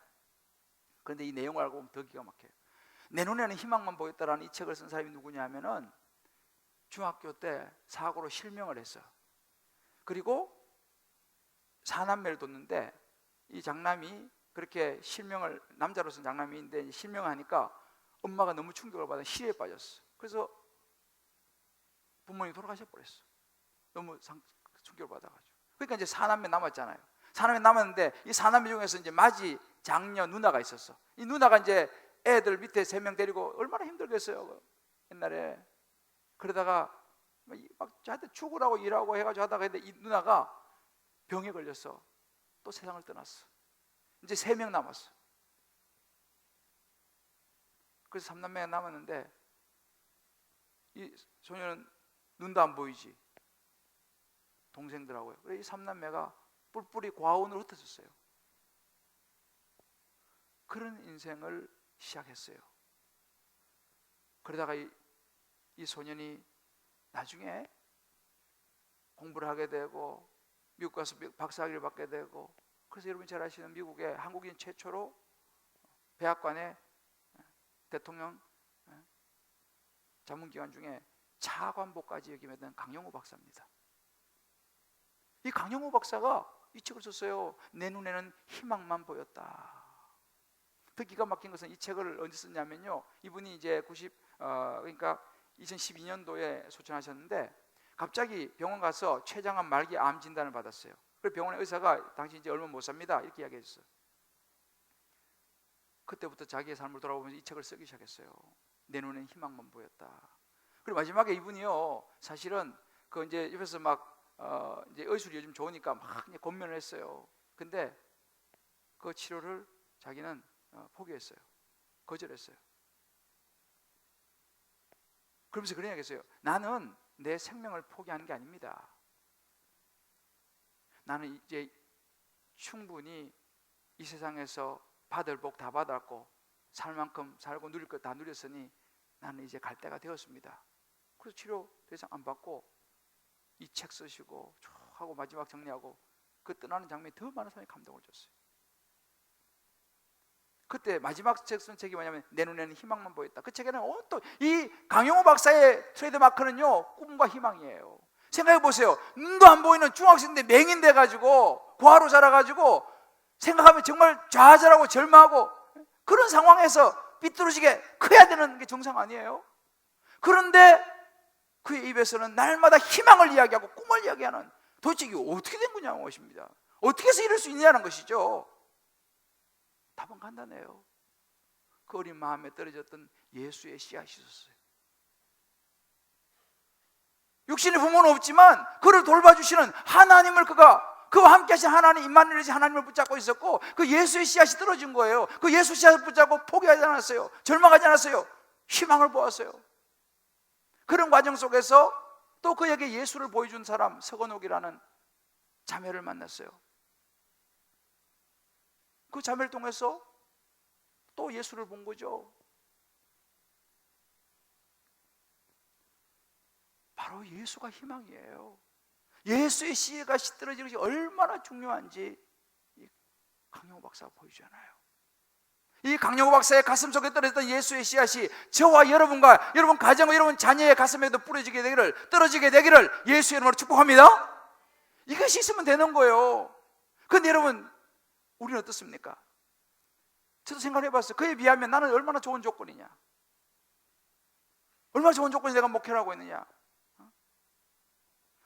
그런데 이 내용을 알고 보면 더 기가 막혀요. 내 눈에는 희망만 보였다라는 이 책을 쓴 사람이 누구냐 하면은 중학교 때 사고로 실명을 했어요. 그리고 사남매를 뒀는데 이 장남이 그렇게 실명을, 남자로서는 장남인데 실명을 하니까 엄마가 너무 충격을 받아 시리에 빠졌어. 그래서 부모님이 돌아가셔버렸어. 너무 충격을 받아가지고. 그러니까 이제 사남매 남았잖아요. 사남매 남았는데 이 사남매 중에서 이제 마지 장녀 누나가 있었어. 이 누나가 이제 애들 밑에 3명 데리고 얼마나 힘들겠어요 옛날에. 그러다가 막 저한테 죽으라고 일하고 해가지고 하다가 했는데 이 누나가 병에 걸렸어. 또 세상을 떠났어. 이제 3명 남았어. 그래서 3남매가 남았는데 이 소녀는 눈도 안 보이지. 동생들하고요. 그래서 이 3남매가 뿔뿔이 과원으로 흩어졌어요. 그런 인생을 시작했어요. 그러다가 이 소년이 나중에 공부를 하게 되고 미국 가서 박사학위를 받게 되고, 그래서 여러분이 잘 아시는 미국의 한국인 최초로 백악관의 대통령 자문기관 중에 차관보까지 여기게 된 강영호 박사입니다. 이 강영호 박사가 이 책을 썼어요. 내 눈에는 희망만 보였다. 더 기가 막힌 것은 이 책을 언제 썼냐면요, 이분이 이제 그러니까 2012년도에 소천하셨는데 갑자기 병원 가서 췌장암 말기 암 진단을 받았어요. 그래서 병원의 의사가 당신 이제 얼마 못 삽니다 이렇게 이야기했어요. 그때부터 자기의 삶을 돌아보면서 이 책을 쓰기 시작했어요. 내 눈엔 희망만 보였다. 그리고 마지막에 이분이요, 사실은 그 이제 옆에서 막 이제 의술이 요즘 좋으니까 막 이제 권면을 했어요. 근데 그 치료를 자기는 포기했어요. 거절했어요. 그러면서 그런 얘기 했어요. 나는 내 생명을 포기하는 게 아닙니다. 나는 이제 충분히 이 세상에서 받을 복 다 받았고 살 만큼 살고 누릴 것 다 누렸으니 나는 이제 갈 때가 되었습니다. 그래서 치료 더 이상 안 받고 이 책 쓰시고 쭉 하고 마지막 정리하고 그 떠나는 장면이 더 많은 사람이 감동을 줬어요. 그때 마지막 책 쓴 책이 뭐냐면 내 눈에는 희망만 보였다. 그 책에는 또 이 강용호 박사의 트레이드마크는요, 꿈과 희망이에요. 생각해 보세요. 눈도 안 보이는 중학생인데 맹인 돼가지고 고아로 자라가지고 생각하면 정말 좌절하고 절망하고 그런 상황에서 삐뚤어지게 커야 되는 게 정상 아니에요? 그런데 그의 입에서는 날마다 희망을 이야기하고 꿈을 이야기하는, 도대체 이게 어떻게 된 거냐는 것입니다. 어떻게 해서 이럴 수 있냐는 것이죠. 답은 간단해요. 그 어린 마음에 떨어졌던 예수의 씨앗이 있었어요. 육신의 부모는 없지만 그를 돌봐주시는 하나님을 그와 함께 하신 하나님, 임마누엘이신 하나님을 붙잡고 있었고 그 예수의 씨앗이 떨어진 거예요. 그 예수 씨앗을 붙잡고 포기하지 않았어요. 절망하지 않았어요. 희망을 보았어요. 그런 과정 속에서 또 그에게 예수를 보여준 사람 서건옥이라는 자매를 만났어요. 그 자매를 통해서 또 예수를 본 거죠. 바로 예수가 희망이에요. 예수의 씨앗이 떨어지는 것이 얼마나 중요한지 이 강용호 박사가 보여주잖아요. 이 강용호 박사의 가슴 속에 떨어졌던 예수의 씨앗이 저와 여러분과 여러분 가정과 여러분 자녀의 가슴에도 떨어지게 되기를 예수의 이름으로 축복합니다. 이것이 있으면 되는 거예요. 그런데 여러분, 우리는 어떻습니까? 저도 생각해 봤어요. 그에 비하면 나는 얼마나 좋은 조건이냐, 얼마나 좋은 조건이 내가 목회를 하고 있느냐.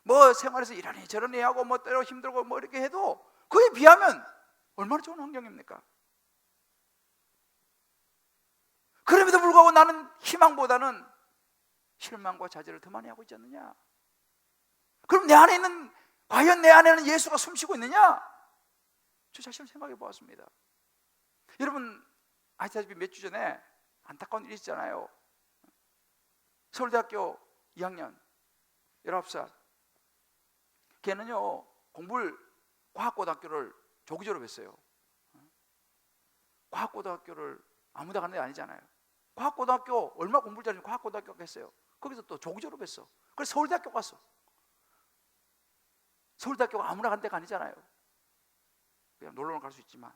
뭐 생활에서 이러니 저러니 하고 뭐 때로 힘들고 뭐 이렇게 해도 그에 비하면 얼마나 좋은 환경입니까? 그럼에도 불구하고 나는 희망보다는 실망과 좌절을 더 많이 하고 있지 않느냐? 그럼 과연 내 안에는 예수가 숨쉬고 있느냐? 저 자신을 생각해 보았습니다. 여러분 아시다시피 몇 주 전에 안타까운 일이 있잖아요. 서울대학교 2학년 19살 걔는요 과학고등학교를 조기 졸업했어요. 과학고등학교를 아무데나 가는 데 아니잖아요. 과학고등학교 얼마 공부를 잘했는지 과학고등학교 갔어요. 거기서 또 조기 졸업했어. 그래서 서울대학교 갔어. 서울대학교가 아무나 가는 데가 아니잖아요. 그냥 놀러는 갈 수 있지만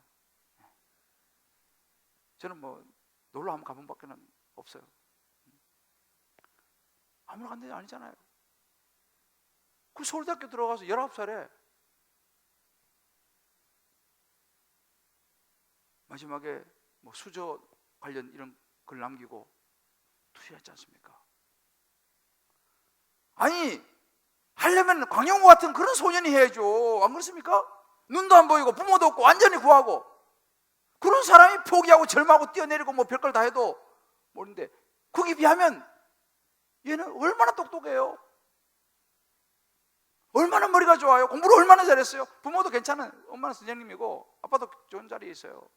저는 뭐 놀러 한번 가본 밖에는 없어요. 아무나 가는 데가 아니잖아요. 그 서울대학교 들어가서 19살에 마지막에 뭐 수저 관련 이런 글 남기고 투시했지 않습니까? 아니 하려면 강영호 같은 그런 소년이 해야죠. 안 그렇습니까? 눈도 안 보이고 부모도 없고 완전히 구하고 그런 사람이 포기하고 절망하고 뛰어내리고 뭐 별걸 다 해도 모르는데 거기에 비하면 얘는 얼마나 똑똑해요. 얼마나 머리가 좋아요. 공부를 얼마나 잘했어요. 부모도 괜찮은, 엄마는 선생님이고 아빠도 좋은 자리에 있어요.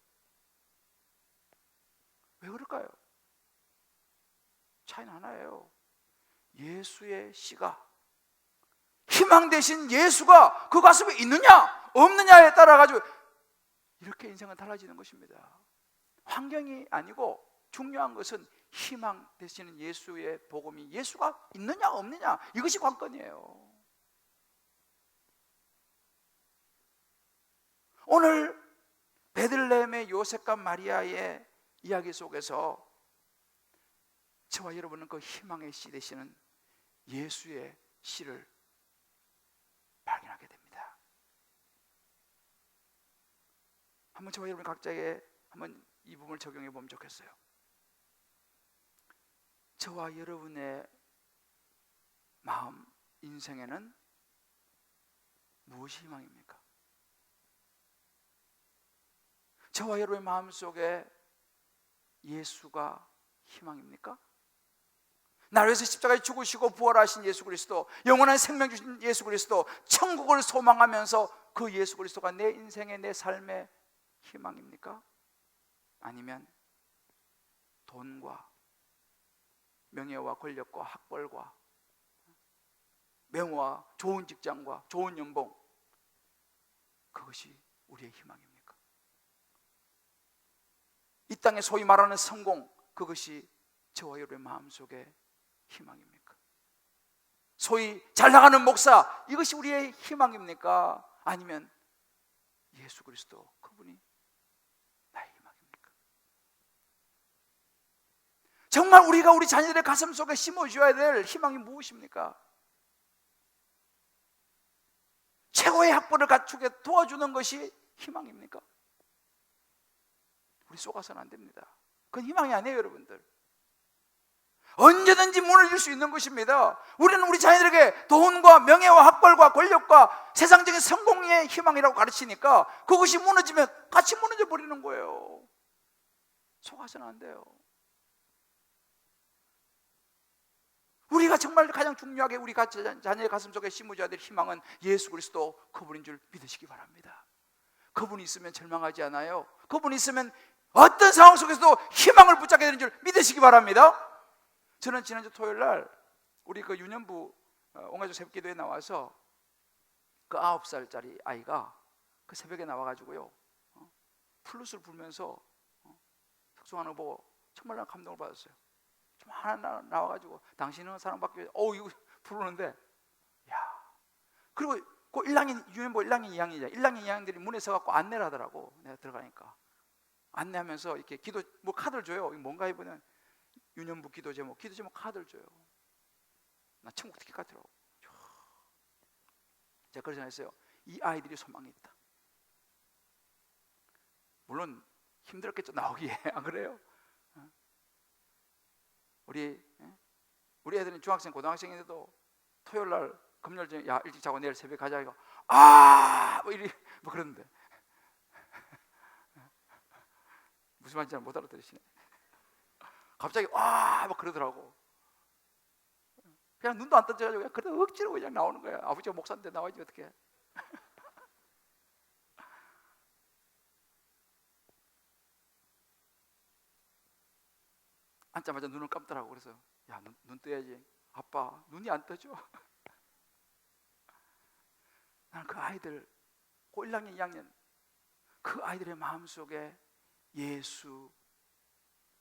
왜 그럴까요? 차이는 하나예요. 예수의 씨가, 희망 대신 예수가 그 가슴에 있느냐 없느냐에 따라 가지고 이렇게 인생은 달라지는 것입니다. 환경이 아니고 중요한 것은 희망 되시는 예수의 복음이 예수가 있느냐 없느냐, 이것이 관건이에요. 오늘 베들레헴의 요셉과 마리아의 이야기 속에서 저와 여러분은 그 희망의 씨 되시는 예수의 씨를 발견하게 됩니다. 한번 저와 여러분 각자에게 한번 이 부분을 적용해 보면 좋겠어요. 저와 여러분의 마음, 인생에는 무엇이 희망입니까? 저와 여러분의 마음속에 예수가 희망입니까? 나를 위해서 십자가에 죽으시고 부활하신 예수 그리스도, 영원한 생명 주신 예수 그리스도, 천국을 소망하면서 그 예수 그리스도가 내 인생의, 내 삶의 희망입니까? 아니면 돈과 명예와 권력과 학벌과 명예와 좋은 직장과 좋은 연봉, 그것이 우리의 희망입니까? 이 땅에 소위 말하는 성공, 그것이 저와 여러분의 마음속에 희망입니까? 소위 잘 나가는 목사, 이것이 우리의 희망입니까? 아니면 예수 그리스도, 그분이 나의 희망입니까? 정말 우리가 우리 자녀들의 가슴 속에 심어줘야 될 희망이 무엇입니까? 최고의 학벌을 갖추게 도와주는 것이 희망입니까? 우리 속아서는 안 됩니다. 그건 희망이 아니에요, 여러분들. 언제든지 문을 열 수 있는 것입니다. 우리는 우리 자녀들에게 돈과 명예와 학벌과 권력과 세상적인 성공의 희망이라고 가르치니까 그것이 무너지면 같이 무너져 버리는 거예요. 속아서는 안 돼요. 우리가 정말 가장 중요하게 우리 자녀의 가슴속에 심어줘야 될 희망은 예수 그리스도, 그분인 줄 믿으시기 바랍니다. 그분이 있으면 절망하지 않아요. 그분이 있으면 어떤 상황 속에서도 희망을 붙잡게 되는 줄 믿으시기 바랍니다. 저는 지난주 토요일 날 우리 그 유년부 온가족 새벽기도에 나와서 그 9살짜리 아이가 그 새벽에 나와가지고요 플룻을 불면서 속성하는 거 보고 정말 난 감동을 받았어요. 좀 하나 나와가지고 당신은 사랑받기 위해 이거 부르는데, 야, 그리고 그 1학년 유년부 1학년 2학년이잖아. 1학년 2학년들이 문에 서갖고 안내를 하더라고. 내가 들어가니까 안내하면서 이렇게 기도 뭐 카드를 줘요. 이거 뭔가 해보면 유년부 기도 제목 카드를 줘요. 나 천국 티켓 같더라고. 제가 그래서 했어요. 이 아이들이 소망이 있다. 물론 힘들었겠죠, 나오기에. 안 그래요? 우리 애들은 중학생, 고등학생인데도 토요일 날 금요일 저녁, 야 일찍 자고 내일 새벽 가자 이거 뭐 그러는데 무슨 말인지 잘 못 알아들으시네. 갑자기 막 그러더라고. 그냥 눈도 안 떠져가지고 그래도 억지로 그냥 나오는 거야. 아버지가 목사인데 나와야지 어떻게. 앉자마자 눈을 감더라고. 그래서 야, 눈 떠야지. 아빠 눈이 안 떠져. 나는 그 아이들, 고 1학년 2학년 그 아이들의 마음속에 예수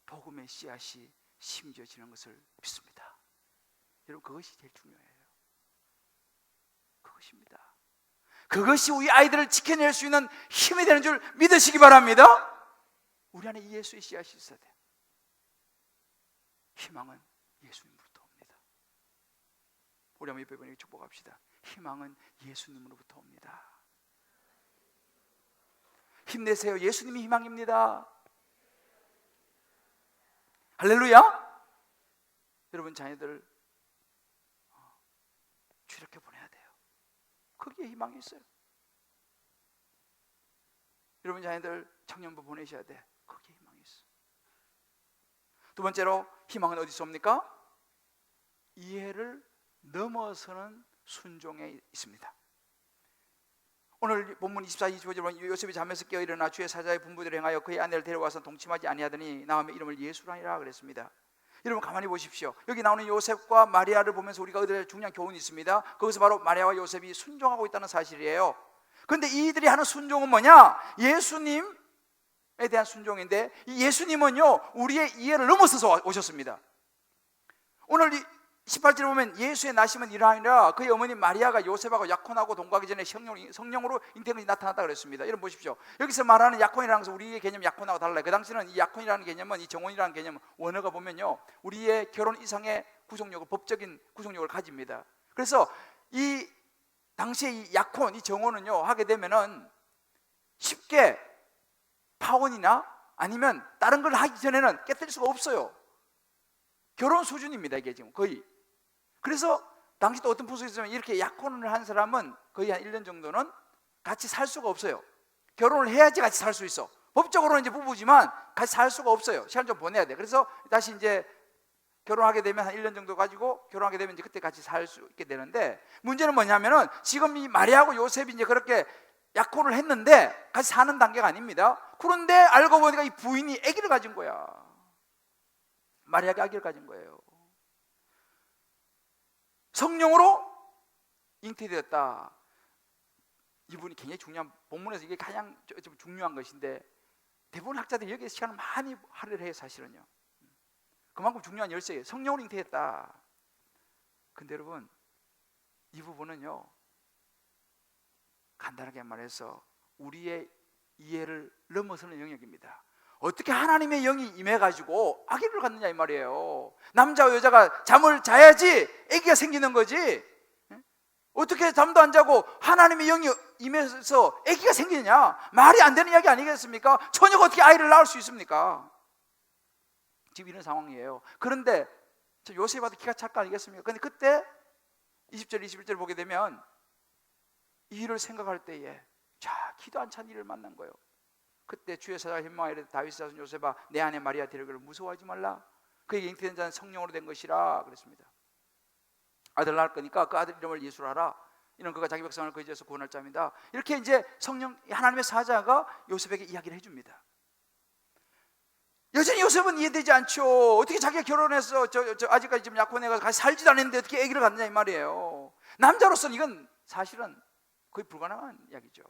복음의 씨앗이 심겨지는 것을 믿습니다. 여러분, 그것이 제일 중요해요. 그것입니다. 그것이 우리 아이들을 지켜낼 수 있는 힘이 되는 줄 믿으시기 바랍니다. 우리 안에 예수의 씨앗이 있어야 돼요. 희망은 예수님으로부터 옵니다. 우리 한번 이번에 축복합시다. 희망은 예수님으로부터 옵니다. 힘내세요. 예수님이 희망입니다. 할렐루야. 여러분 자녀들 주일학교 보내야 돼요. 거기에 희망이 있어요. 여러분 자녀들 청년부 보내셔야 돼. 거기에 희망이 있어. 두 번째로 희망은 어디서 옵니까? 이해를 넘어서는 순종에 있습니다. 오늘 본문 24, 25절 보면 요셉이 잠에서 깨어 일어나 주의 사자의 분부대로 행하여 그의 아내를 데려와서 동침하지 아니하더니 나음의 이름을 예수라니라 그랬습니다. 여러분 가만히 보십시오. 여기 나오는 요셉과 마리아를 보면서 우리가 얻을 중요한 교훈이 있습니다. 거기서 바로 마리아와 요셉이 순종하고 있다는 사실이에요. 그런데 이들이 하는 순종은 뭐냐? 예수님에 대한 순종인데, 이 예수님은요 우리의 이해를 넘어서서 오셨습니다. 오늘 18절에 보면 예수의 나심은 이러하니라 그의 어머니 마리아가 요셉하고 약혼하고 동거하기 전에 성령으로 잉태가 나타났다 그랬습니다. 여러분 보십시오. 여기서 말하는 약혼이라는 것은 우리의 개념 약혼하고 달라요. 그 당시는 이 약혼이라는 개념은, 이 정혼이라는 개념은 원어가 보면요 우리의 결혼 이상의 구속력을, 법적인 구속력을 가집니다. 그래서 이 당시에 이 약혼, 이 정혼은요 하게 되면은 쉽게 파혼이나 아니면 다른 걸 하기 전에는 깨뜨릴 수가 없어요. 결혼 수준입니다 이게 지금 거의. 그래서 당시 또 어떤 풍속이 있으면 이렇게 약혼을 한 사람은 거의 한 1년 정도는 같이 살 수가 없어요. 결혼을 해야지 같이 살 수 있어. 법적으로는 이제 부부지만 같이 살 수가 없어요. 시간 좀 보내야 돼. 그래서 다시 이제 결혼하게 되면 한 1년 정도 가지고 결혼하게 되면 이제 그때 같이 살 수 있게 되는데, 문제는 뭐냐면은 지금 이 마리아하고 요셉이 이제 그렇게 약혼을 했는데 같이 사는 단계가 아닙니다. 그런데 알고 보니까 이 부인이 아기를 가진 거야. 마리아가 아기를 가진 거예요. 성령으로 잉태되었다. 이분이 굉장히 중요한, 본문에서 이게 가장 좀 중요한 것인데 대부분 학자들이 여기에 시간을 많이 할애를 해요. 사실은요, 그만큼 중요한 열쇠예요. 성령으로 잉태했다. 근데 여러분, 이 부분은요, 간단하게 말해서 우리의 이해를 넘어서는 영역입니다. 어떻게 하나님의 영이 임해가지고 아기를 갖느냐 이 말이에요. 남자와 여자가 잠을 자야지 아기가 생기는 거지, 어떻게 잠도 안 자고 하나님의 영이 임해서 아기가 생기느냐, 말이 안 되는 이야기 아니겠습니까? 처녀가 어떻게 아이를 낳을 수 있습니까? 지금 이런 상황이에요. 그런데 저 요셉이 봐도 기가 찰 거 아니겠습니까? 근데 그때 20절 21절 보게 되면 이 일을 생각할 때에 자, 기도 안 찬 일을 만난 거예요. 그때 주의 사자가 현망하여 다윗의 자손 요셉아, 내 아내 마리아 데려가기를 무서워하지 말라. 그에게 잉태된 자는 성령으로 된 것이라 그랬습니다. 아들 낳을 거니까 그 아들 이름을 예수로 하라. 이는 그가 자기 백성을 거지에서 구원할 자입니다. 이렇게 이제 성령, 하나님의 사자가 요셉에게 이야기를 해줍니다. 여전히 요셉은 이해되지 않죠. 어떻게 자기가 결혼해서 아직까지 지금 약혼해가지고 같이 살지도 않았는데 어떻게 아기를 갖느냐 이 말이에요. 남자로서는 이건 사실은 거의 불가능한 이야기죠.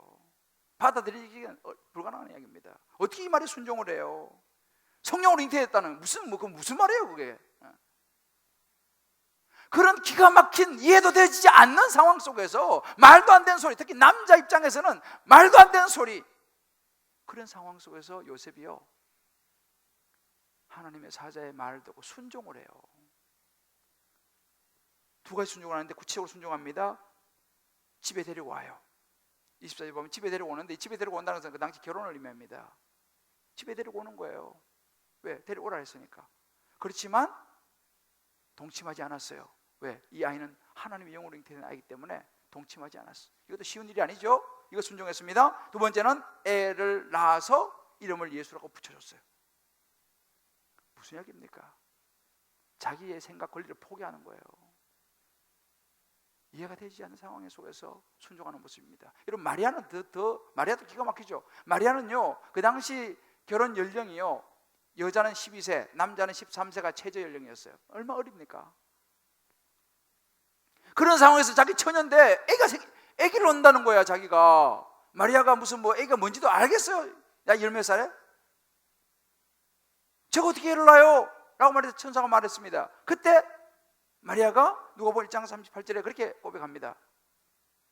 받아들이기는 불가능한 이야기입니다. 어떻게 이 말에 순종을 해요? 성령으로 잉태했다는 무슨 말이에요 그게? 그런 기가 막힌, 이해도 되지 않는 상황 속에서 말도 안 되는 소리, 특히 남자 입장에서는 말도 안 되는 소리, 그런 상황 속에서 요셉이요, 하나님의 사자의 말을 듣고 순종을 해요. 두 가지 순종을 하는데 구체적으로 순종합니다. 집에 데리고 와요. 24절 보면 집에 데리고 오는데, 집에 데리고 온다는 것은 그 당시 결혼을 의미합니다. 집에 데리고 오는 거예요. 왜? 데리고 오라 했으니까. 그렇지만 동침하지 않았어요. 왜? 이 아이는 하나님의 영으로 잉태된 아이기 때문에 동침하지 않았어요. 이것도 쉬운 일이 아니죠. 이거 순종했습니다. 두 번째는 애를 낳아서 이름을 예수라고 붙여줬어요. 무슨 이야기입니까? 자기의 생각 권리를 포기하는 거예요. 이해가 되지 않는 상황 속에서 순종하는 모습입니다. 여러분, 마리아는 마리아도 기가 막히죠. 마리아는요, 그 당시 결혼 연령이요, 여자는 12세, 남자는 13세가 최저 연령이었어요. 얼마 어립니까? 그런 상황에서 자기 처녀인데 애기를 온다는 거야. 자기가, 마리아가 무슨 애기가 뭔지도 알겠어요? 야, 10몇 살에? 저거 어떻게 애를 낳아요? 라고 말해서 천사가 말했습니다. 그때 마리아가 누가복음 1장 38절에 그렇게 고백합니다.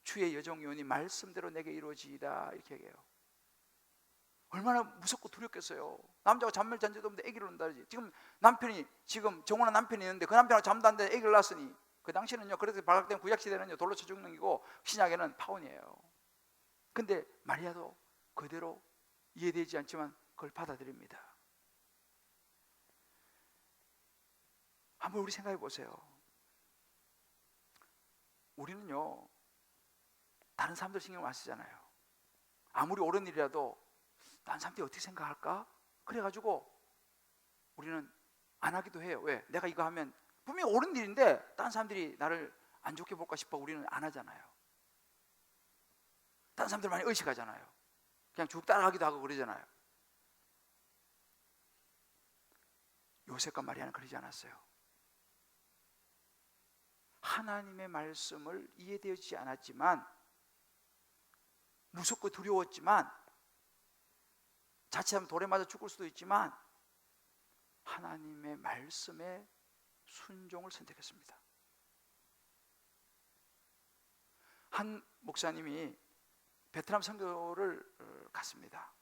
주의 여종이 오니 말씀대로 내게 이루어지이다, 이렇게 얘기해요. 얼마나 무섭고 두렵겠어요. 남자가 잠을 잔 적도 없는데 아기를 낳는다. 지금 정혼한 남편이 있는데 그 남편하고 잠도 안 자는데 아기를 낳았으니, 그 당시는요, 그래서 발각된 구약시대는요, 돌로 쳐 죽는 거고 신약에는 파혼이에요. 근데 마리아도 그대로 이해되지 않지만 그걸 받아들입니다. 한번 우리 생각해 보세요. 우리는요, 다른 사람들 신경 안 쓰잖아요. 아무리 옳은 일이라도 다른 사람들이 어떻게 생각할까? 그래가지고 우리는 안 하기도 해요. 왜? 내가 이거 하면 분명히 옳은 일인데 다른 사람들이 나를 안 좋게 볼까 싶어 우리는 안 하잖아요. 다른 사람들 많이 의식하잖아요. 그냥 쭉 따라가기도 하고 그러잖아요. 요셉과 마리아는 그러지 않았어요. 하나님의 말씀을 이해되지 않았지만, 무섭고 두려웠지만, 자칫하면 돌에 맞아 죽을 수도 있지만 하나님의 말씀에 순종을 선택했습니다. 한 목사님이 베트남 선교를 갔습니다.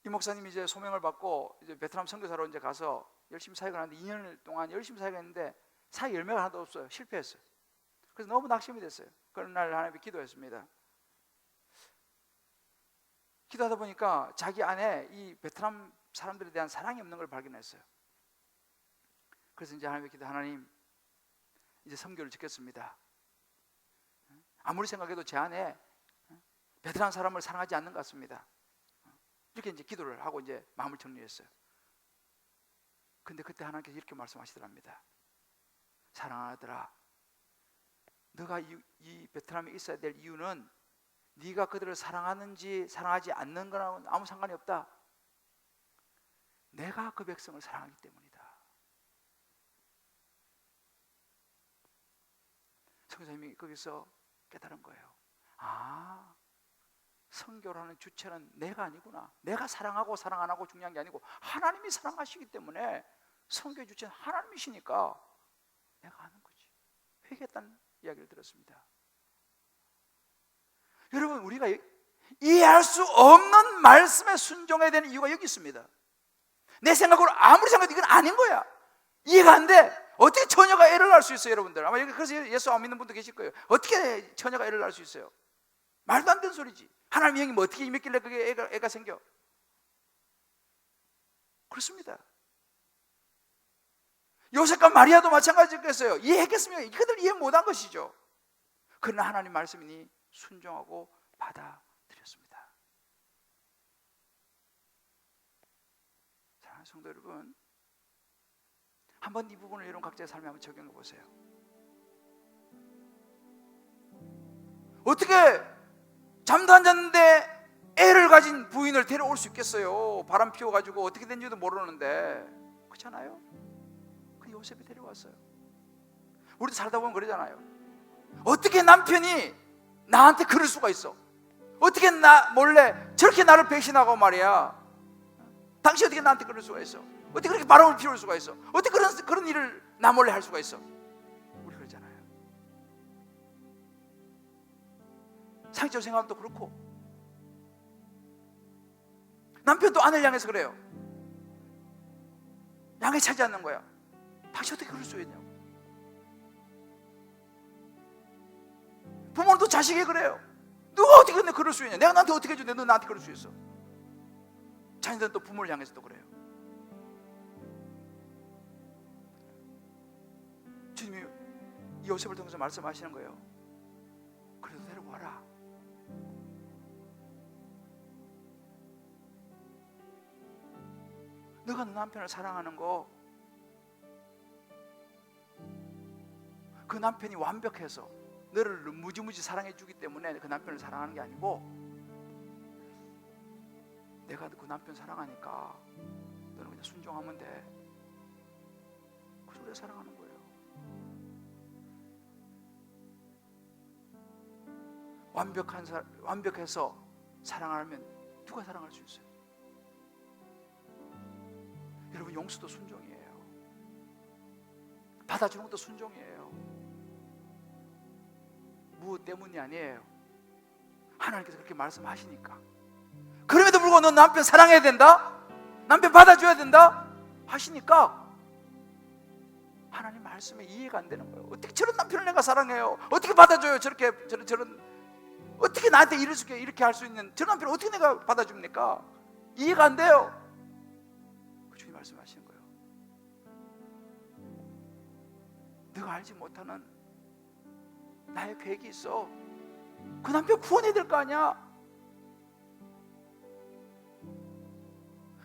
이 목사님이 이제 소명을 받고 이제 베트남 선교사로 이제 가서 열심히 사역을 하는데 2년 동안 열심히 사역했는데 사역 열매가 하나도 없어요. 실패했어요. 그래서 너무 낙심이 됐어요. 그런 날 하나님께 기도했습니다. 기도하다 보니까 자기 안에 이 베트남 사람들에 대한 사랑이 없는 걸 발견했어요. 그래서 이제 하나님께 기도, 하나님, 이제 선교를 짓겠습니다. 아무리 생각해도 제 안에 베트남 사람을 사랑하지 않는 것 같습니다. 이렇게 이제 기도를 하고 이제 마음을 정리했어요. 근데 그때 하나님께서 이렇게 말씀하시더랍니다. 사랑하는 아들아, 너가 이 베트남에 있어야 될 이유는 네가 그들을 사랑하는지 사랑하지 않는 거랑은 아무 상관이 없다. 내가 그 백성을 사랑하기 때문이다. 성사님이 거기서 깨달은 거예요. 아, 선교라는 주체는 내가 아니구나. 내가 사랑하고 사랑 안 하고 중요한 게 아니고 하나님이 사랑하시기 때문에 선교의 주체는 하나님이시니까 내가 하는 거지. 회개했다는 이야기를 들었습니다. 여러분, 우리가 이해할 수 없는 말씀에 순종해야 되는 이유가 여기 있습니다. 내 생각으로 아무리 생각해도 이건 아닌 거야. 이해가 안 돼. 어떻게 처녀가 애를 낳을 수 있어요, 여러분들? 아마 여기 그래서 예수 안 믿는 분도 계실 거예요. 어떻게 처녀가 애를 낳을 수 있어요? 말도 안 되는 소리지. 하나님의 영이 뭐 어떻게 임했길래 그게 애가 생겨? 그렇습니다. 요셉과 마리아도 마찬가지겠어요. 이해했겠습니까? 그들 이해 못한 것이죠. 그러나 하나님 말씀이니 순종하고 받아들였습니다. 사랑하는 성도 여러분, 한번 이 부분을 여러분 각자의 삶에 한번 적용해 보세요. 어떻게 잠도 안 잤는데 애를 가진 부인을 데려올 수 있겠어요? 바람 피워가지고 어떻게 된지도 모르는데. 그렇잖아요? 그 요셉이 데려왔어요. 우리도 살다 보면 그러잖아요. 어떻게 남편이 나한테 그럴 수가 있어? 어떻게 나 몰래 저렇게 나를 배신하고 말이야. 당신 어떻게 나한테 그럴 수가 있어? 어떻게 그렇게 바람을 피울 수가 있어? 어떻게 그런 일을 나 몰래 할 수가 있어? 우리 그러잖아요. 상식적으로 생각하면 또 그렇고, 남편도 아내를 향해서 그래요. 양해 차지 않는 거야. 당신 어떻게 그럴 수 있냐고. 부모는 또 자식이 그래요. 누가 어떻게 그럴 수 있냐? 내가 나한테 어떻게 해줘? 너 나한테 그럴 수 있어. 자녀들은 또 부모를 향해서 또 그래요. 주님이 이 요셉을 통해서 말씀하시는 거예요. 그래도 데려와라. 너가 너 남편을 사랑하는 거, 그 남편이 완벽해서 너를 무지무지 사랑해 주기 때문에 그 남편을 사랑하는 게 아니고, 내가 그 남편 사랑하니까 너는 그냥 순종하면 돼. 그래서 우리가 사랑하는 거예요. 완벽해서 사랑하면 누가 사랑할 수 있어요? 여러분, 용서도 순종이에요. 받아주는 것도 순종이에요. 무엇 때문이 아니에요. 하나님께서 그렇게 말씀하시니까. 그럼에도 불구하고 너 남편 사랑해야 된다? 남편 받아줘야 된다? 하시니까 하나님 말씀에 이해가 안 되는 거예요. 어떻게 저런 남편을 내가 사랑해요? 어떻게 받아줘요? 저런 어떻게 나한테 이렇게 할 수 있는 저런 남편을 어떻게 내가 받아줍니까? 이해가 안 돼요. 그 주님 말씀하시는 거예요. 내가 알지 못하는 나의 계획이 있어. 그 남편 구원해야 될 거 아니야.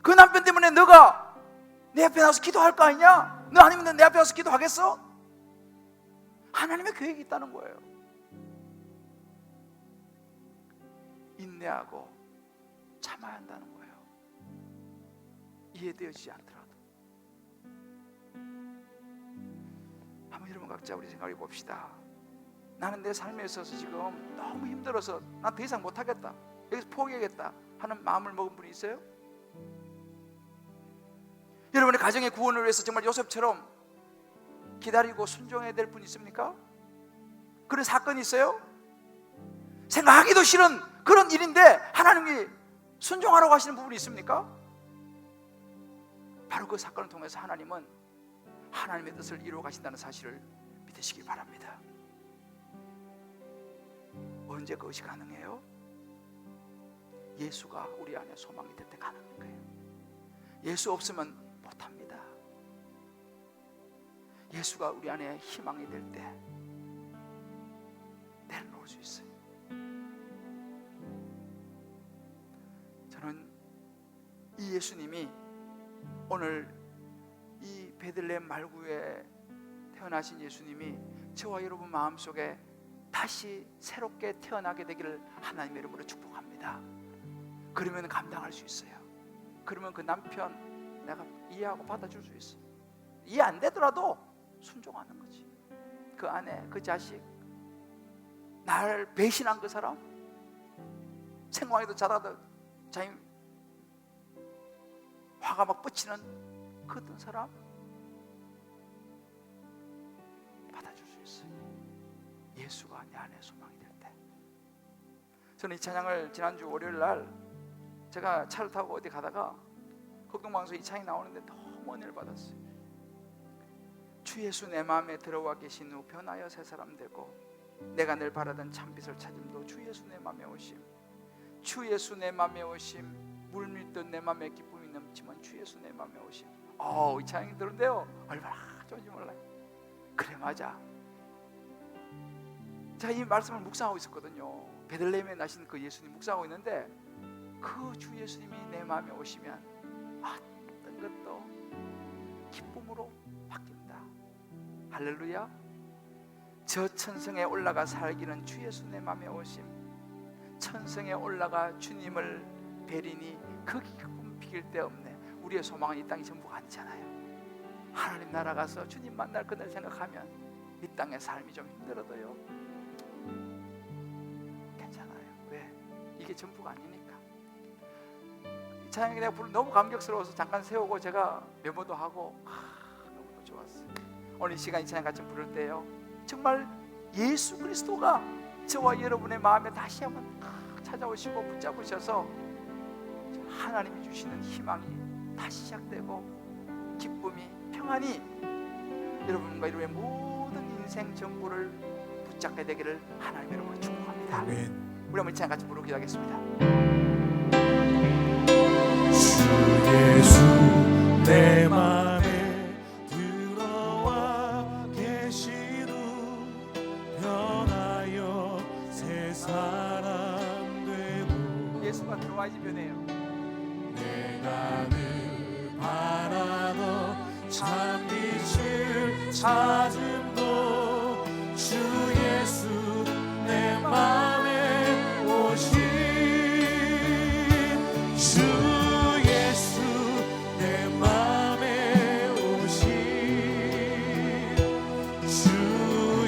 그 남편 때문에 너가 내 앞에 나와서 기도할 거 아니냐? 너 아니면 내 앞에 와서 기도하겠어? 하나님의 계획이 있다는 거예요. 인내하고 참아야 한다는 거예요. 이해되어지지 않더라도. 한번 여러분 각자 우리 생각해 봅시다. 나는 내 삶에 있어서 지금 너무 힘들어서 난 더 이상 못하겠다, 여기서 포기하겠다 하는 마음을 먹은 분이 있어요? 여러분의 가정의 구원을 위해서 정말 요셉처럼 기다리고 순종해야 될 분 있습니까? 그런 사건이 있어요? 생각하기도 싫은 그런 일인데 하나님이 순종하라고 하시는 부분이 있습니까? 바로 그 사건을 통해서 하나님은 하나님의 뜻을 이루어 가신다는 사실을 믿으시기 바랍니다. 언제 그것이 가능해요? 예수가 우리 안에 소망이 될 때 가능한 거예요. 예수 없으면 못합니다. 예수가 우리 안에 희망이 될 때 내려놓을 수 있어요. 저는 예수님이 오늘 이 베들레헴 말구에 태어나신 예수님이 저와 여러분 마음속에 다시 새롭게 태어나게 되기를 하나님의 이름으로 축복합니다. 그러면 감당할 수 있어요. 그러면 그 남편 내가 이해하고 받아줄 수 있어. 이해 안 되더라도 순종하는 거지. 그 아내, 그 자식, 나를 배신한 그 사람, 생활에도 잘하다 자기 화가 막 뻗치는 그 어떤 사람 받아줄 수 있어요. 예수가 내 안에 소망이 될 때. 저는 이 찬양을 지난주 월요일 날 제가 차를 타고 어디 가다가 극동방송 이 찬양이 나오는데 너무 은혜를 받았어요. 주 예수 내 마음에 들어와 계신 후 변하여 새 사람 되고 내가 늘 바라던 참빛을 찾음도 주 예수 내 마음에 오심. 주 예수 내 마음에 오심. 물밀듯 내 마음에 기쁨이 넘치면 주 예수 내 마음에 오심. 이 찬양이 들은데요 얼마나 좋은지 몰라요. 그래 맞아. 제가 이 말씀을 묵상하고 있었거든요. 베들레헴에 나신 그 예수님 묵상하고 있는데 그 주 예수님이 내 마음에 오시면 어떤 것도 기쁨으로 바뀐다. 할렐루야. 저 천성에 올라가 살기는 주 예수 내 마음에 오심. 천성에 올라가 주님을 뵈리니 그 기쁨 비길 데 없네. 우리의 소망은 이 땅이 전부가 아니잖아요. 하나님 나라 가서 주님 만날 그날 생각하면 이 땅의 삶이 좀 힘들어도요 괜찮아요. 왜? 이게 전부가 아니니까. 이 찬양이 내가 너무 감격스러워서 잠깐 세우고 제가 메모도 하고 너무 좋았어요. 오늘 이 시간 이 찬양 같이 부를 때요 정말 예수 그리스도가 저와 여러분의 마음에 다시 한번 찾아오시고 붙잡으셔서 하나님이 주시는 희망이 다시 시작되고 기쁨이 평안이 여러분과 여러분의 모든 인생 전부를 붙잡게 되기를 하나님의 이름으로 축복합니다. 아멘. 우리 한번 이 찬양 같이 부르고 기도하겠습니다. 주 예수 내 맘에 들어와 계신 후 변하여 새 사람 되고 예수가 들어와야지 변해요. 내가 늘 바라던 참빛을 찾음도 주 예수 내 맘에 오신 주 예수 내 맘에 오신 주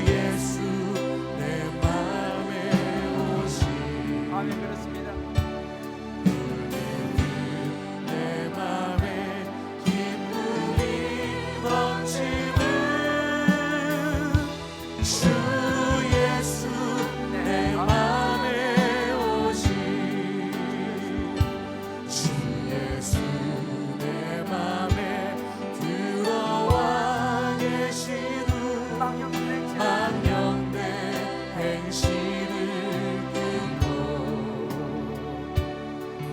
예수 내 맘에 오신 아멘. 그렇습니다. 내 맘에 기쁨이 넘치는 주 예수 내 맘에 오신 주 예수 내 맘에 들어와 계신 후 망령된 행실을 끊고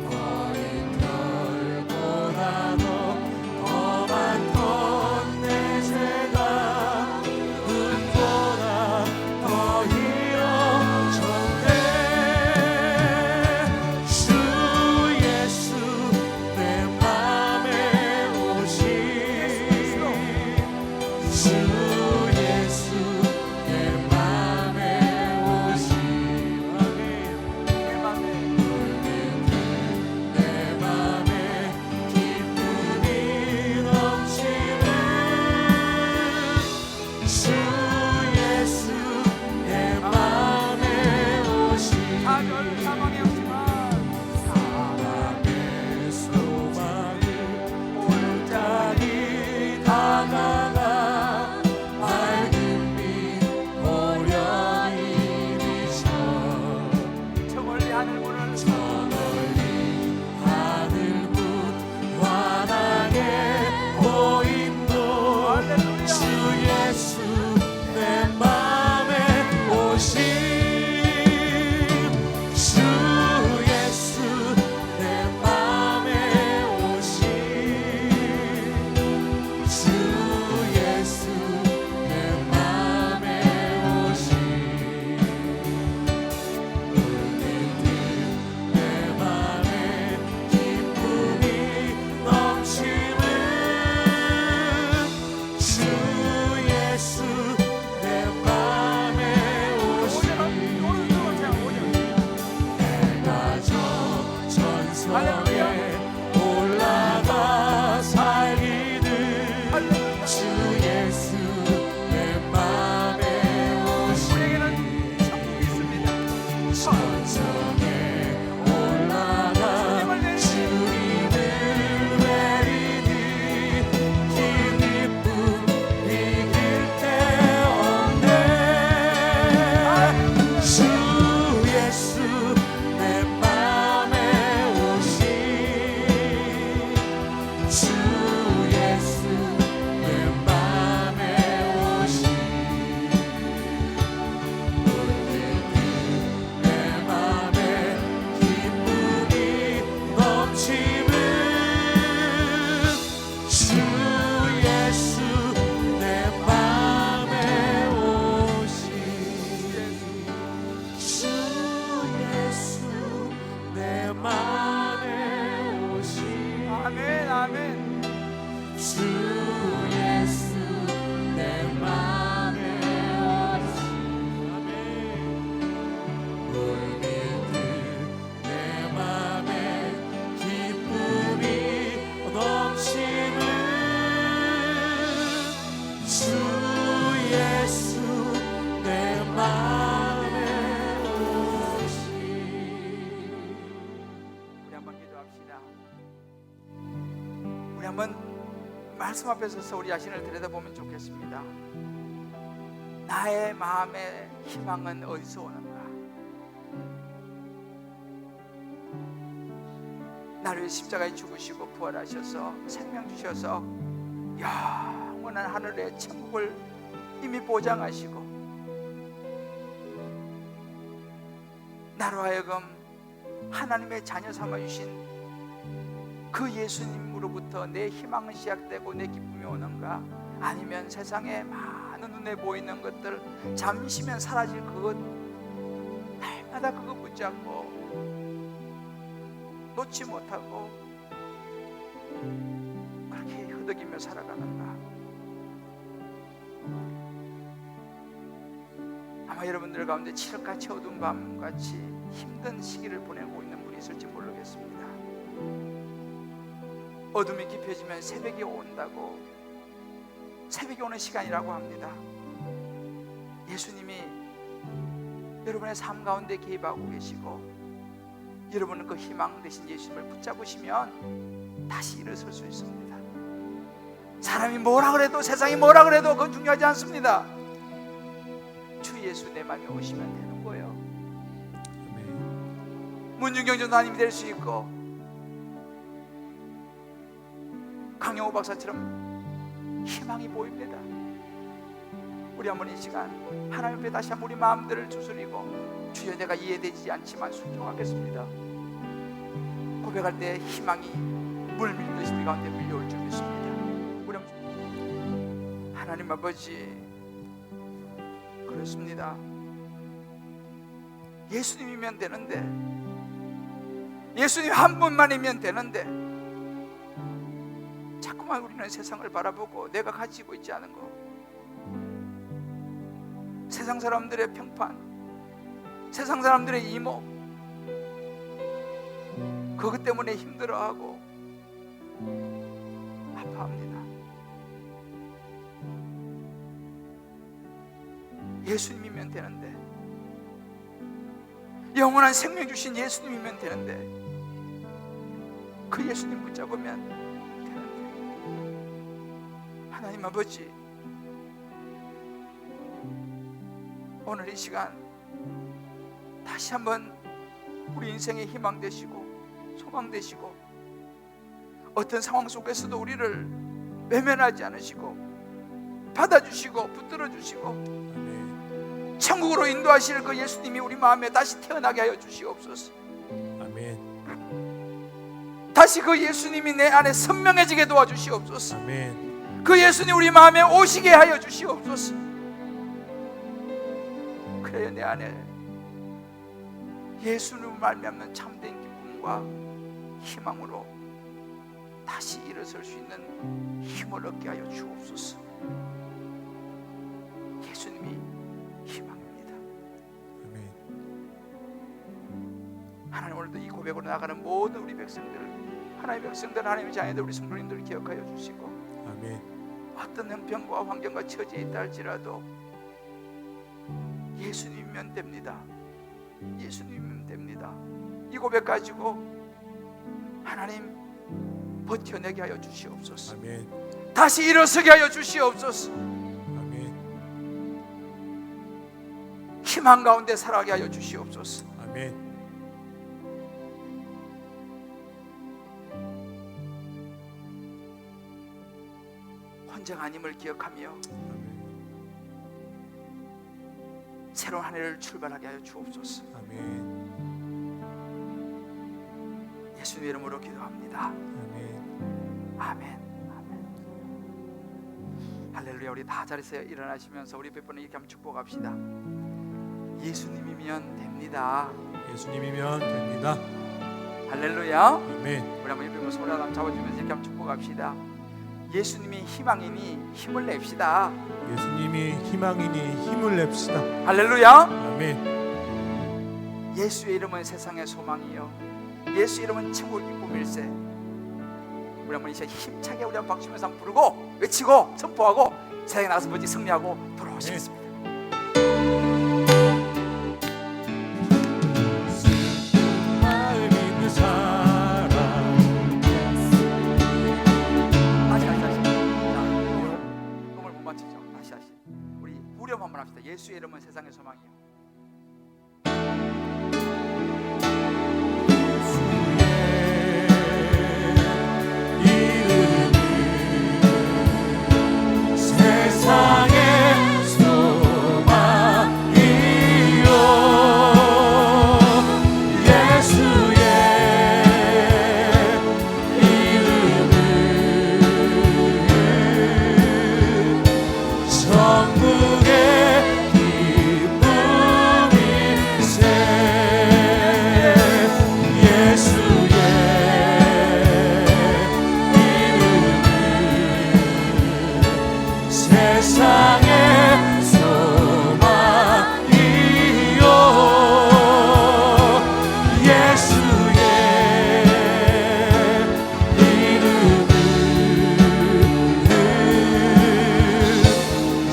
어린 별보다도 더 많던 내 죄가 눈보다 더 이어졌네 주 예수 내 맘에 오신 주 예수 내 맘에 오신 내 맘에 내 맘에 기쁨이 넘치는 주 예수 내 맘에 오신 사절 사망의 없지만 사랑의 소망을 올자리 다가가 밝은 빛 오련히 비춰 저 멀리 하늘문을 저 멀리 하늘문 환하게 보인도 할렐루야. 주 예수 내 맘에 오신 주 예수 내 맘에 오신 주 주 예수 내 맘에 오시. 우리 한번 기도합시다. 우리 한번 말씀 앞에 서서 우리 자신을 들여다보면 좋겠습니다. 나의 마음의 희망은 어디서 오는가? 나를 위해 십자가에 죽으시고 부활하셔서 생명 주셔서 영원한 하늘의 천국을 이미 보장하시고 나로 하여금 하나님의 자녀 삼아 주신 그 예수님으로부터 내 희망은 시작되고 내 기쁨이 오는가? 아니면 세상에 많은 눈에 보이는 것들, 잠시면 사라질 그것, 날마다 그거 붙잡고 놓지 못하고 그렇게 흐득이며 살아가는가? 아마 여러분들 가운데 칠흑같이 어두운 밤같이 힘든 시기를 보내고 있는 분이 있을지 모르겠습니다. 어둠이 깊어지면 새벽이 온다고, 새벽이 오는 시간이라고 합니다. 예수님이 여러분의 삶 가운데 개입하고 계시고 여러분은 그 희망 되신 예수님을 붙잡으시면 다시 일어설 수 있습니다. 사람이 뭐라 그래도, 세상이 뭐라 그래도 그건 중요하지 않습니다. 주 예수 내 마음에 오시면 되는 거예요. 문중경 전도사님이 될 수 있고 강영호 박사처럼 희망이 보입니다. 우리 한번 이 시간 하나님 앞에 다시 한번 우리 마음들을 추스리고, 주여 내가 이해되지 않지만 순종하겠습니다 고백할 때 희망이 물 밀듯이 우리 가운데 밀려올 줄 믿습니다. 우리 한번 하나님 아버지, 그렇습니다. 예수님이면 되는데, 예수님 한 분만이면 되는데 자꾸만 우리는 세상을 바라보고 내가 가지고 있지 않은 거, 세상 사람들의 평판, 세상 사람들의 이목, 그것 때문에 힘들어하고 아파합니다. 예수님이면 되는데, 영원한 생명 주신 예수님이면 되는데, 그 예수님 붙잡으면 되는데, 하나님 아버지, 오늘 이 시간 다시 한번 우리 인생의 희망 되시고 소망 되시고, 어떤 상황 속에서도 우리를 외면하지 않으시고 받아주시고 붙들어 주시고 천국으로 인도하실 그 예수님이 우리 마음에 다시 태어나게 하여 주시옵소서. 아멘. 다시 그 예수님이 내 안에 선명해지게 도와주시옵소서. 아멘. 그 예수님 우리 마음에 오시게 하여 주시옵소서. 그래야 내 안에 예수님을 말미암는 참된 기쁨과 희망으로 다시 일어설 수 있는 힘을 얻게 하여 주옵소서. 예수님이 희망입니다. 아멘. 하나님, 오늘도 이 고백으로 나가는 모든 우리 백성들, 하나님의 백성들, 하나님의 자녀들, 우리 성도님들 기억하여 주시고, 아멘. 어떤 형편과 환경과 처지에 있다 할지라도 예수님이면 됩니다. 예수님이면 됩니다. 이 고백 가지고 하나님 버텨내게 하여 주시옵소서. 아멘. 다시 일어서게 하여 주시옵소서. 아멘. 희망 가운데 살아가게 하여 주시옵소서. 아멘. 혼자가 아님을 기억하며 아멘. 새로운 한 해를 출발하게 하여 주옵소서. 아멘. 예수님 이름으로 기도합니다. 아멘. 아멘. 아멘. 할렐루야. 우리 다 자리에서 일어나시면서 우리 몇 번을 이렇게 한번 축복합시다. 예수님이면 됩니다. 예수님이면 됩니다. 할렐루야. 아멘. 우리 한번 옆에 손을 한번 잡아주면서 이렇게 한번 축복합시다. 예수님이 희망이니 힘을 냅시다. 예수님이 희망이니 힘을 냅시다. 할렐루야. 아멘. 예수의 이름은 세상의 소망이요, 예수 이름은 천국의 기쁨일세. 우리 한번 이제 힘차게 우리 한번 박수면서 한번 부르고 외치고 선포하고 세상에 나가서 먼저 승리하고 돌아오시겠습니다. 마음 있는 사람 다시. 자, 음을 못 맞추죠. 다시. 우리 후렴 한번 합시다. 예수의 이름은 세상의 소망이요. 세상의 소망이요 예수의 이름은 천국의 기쁨일세 예수의 세상의 소망이요 예수의 이름은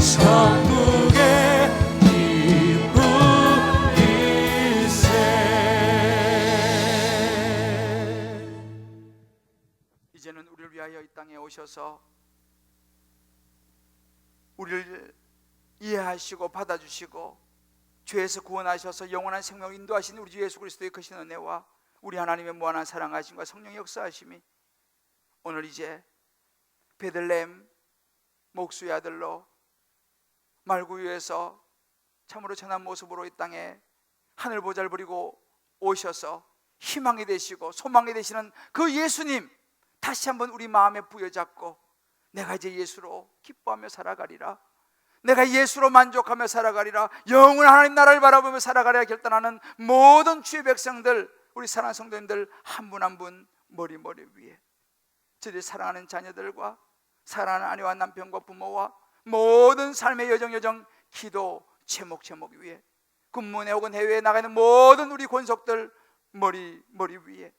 천국의 기쁨일세. 이제는 우리를 위하여 이 땅에 오셔서 우리를 이해하시고 받아주시고 죄에서 구원하셔서 영원한 생명을 인도하신 우리 주 예수 그리스도의 크신 은혜와 우리 하나님의 무한한 사랑하심과 성령의 역사하심이 오늘 이제 베들레헴 목수의 아들로 말구유에서 참으로 천한 모습으로 이 땅에 하늘 보좌를 부리고 오셔서 희망이 되시고 소망이 되시는 그 예수님 다시 한번 우리 마음에 부여잡고 내가 이제 예수로 기뻐하며 살아가리라, 내가 예수로 만족하며 살아가리라, 영원한 하나님 나라를 바라보며 살아가리라 결단하는 모든 주의 백성들, 우리 사랑하는 성도님들 한 분 한 분 머리 위에 저들이 사랑하는 자녀들과 사랑하는 아내와 남편과 부모와 모든 삶의 여정 기도 제목 위에 군문에 혹은 해외에 나가는 모든 우리 권속들 머리 위에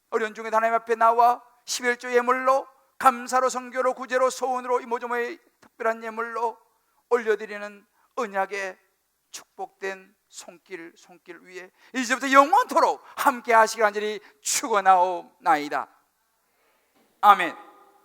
어려운 중에 하나님 앞에 나와 11조 예물로 감사로 성교로 구제로 소원으로 이 모조모의 특별한 예물로 올려드리는 언약의 축복된 손길 위에 이제부터 영원토록 함께 하시길 간절히 축원하옵나이다. 아멘.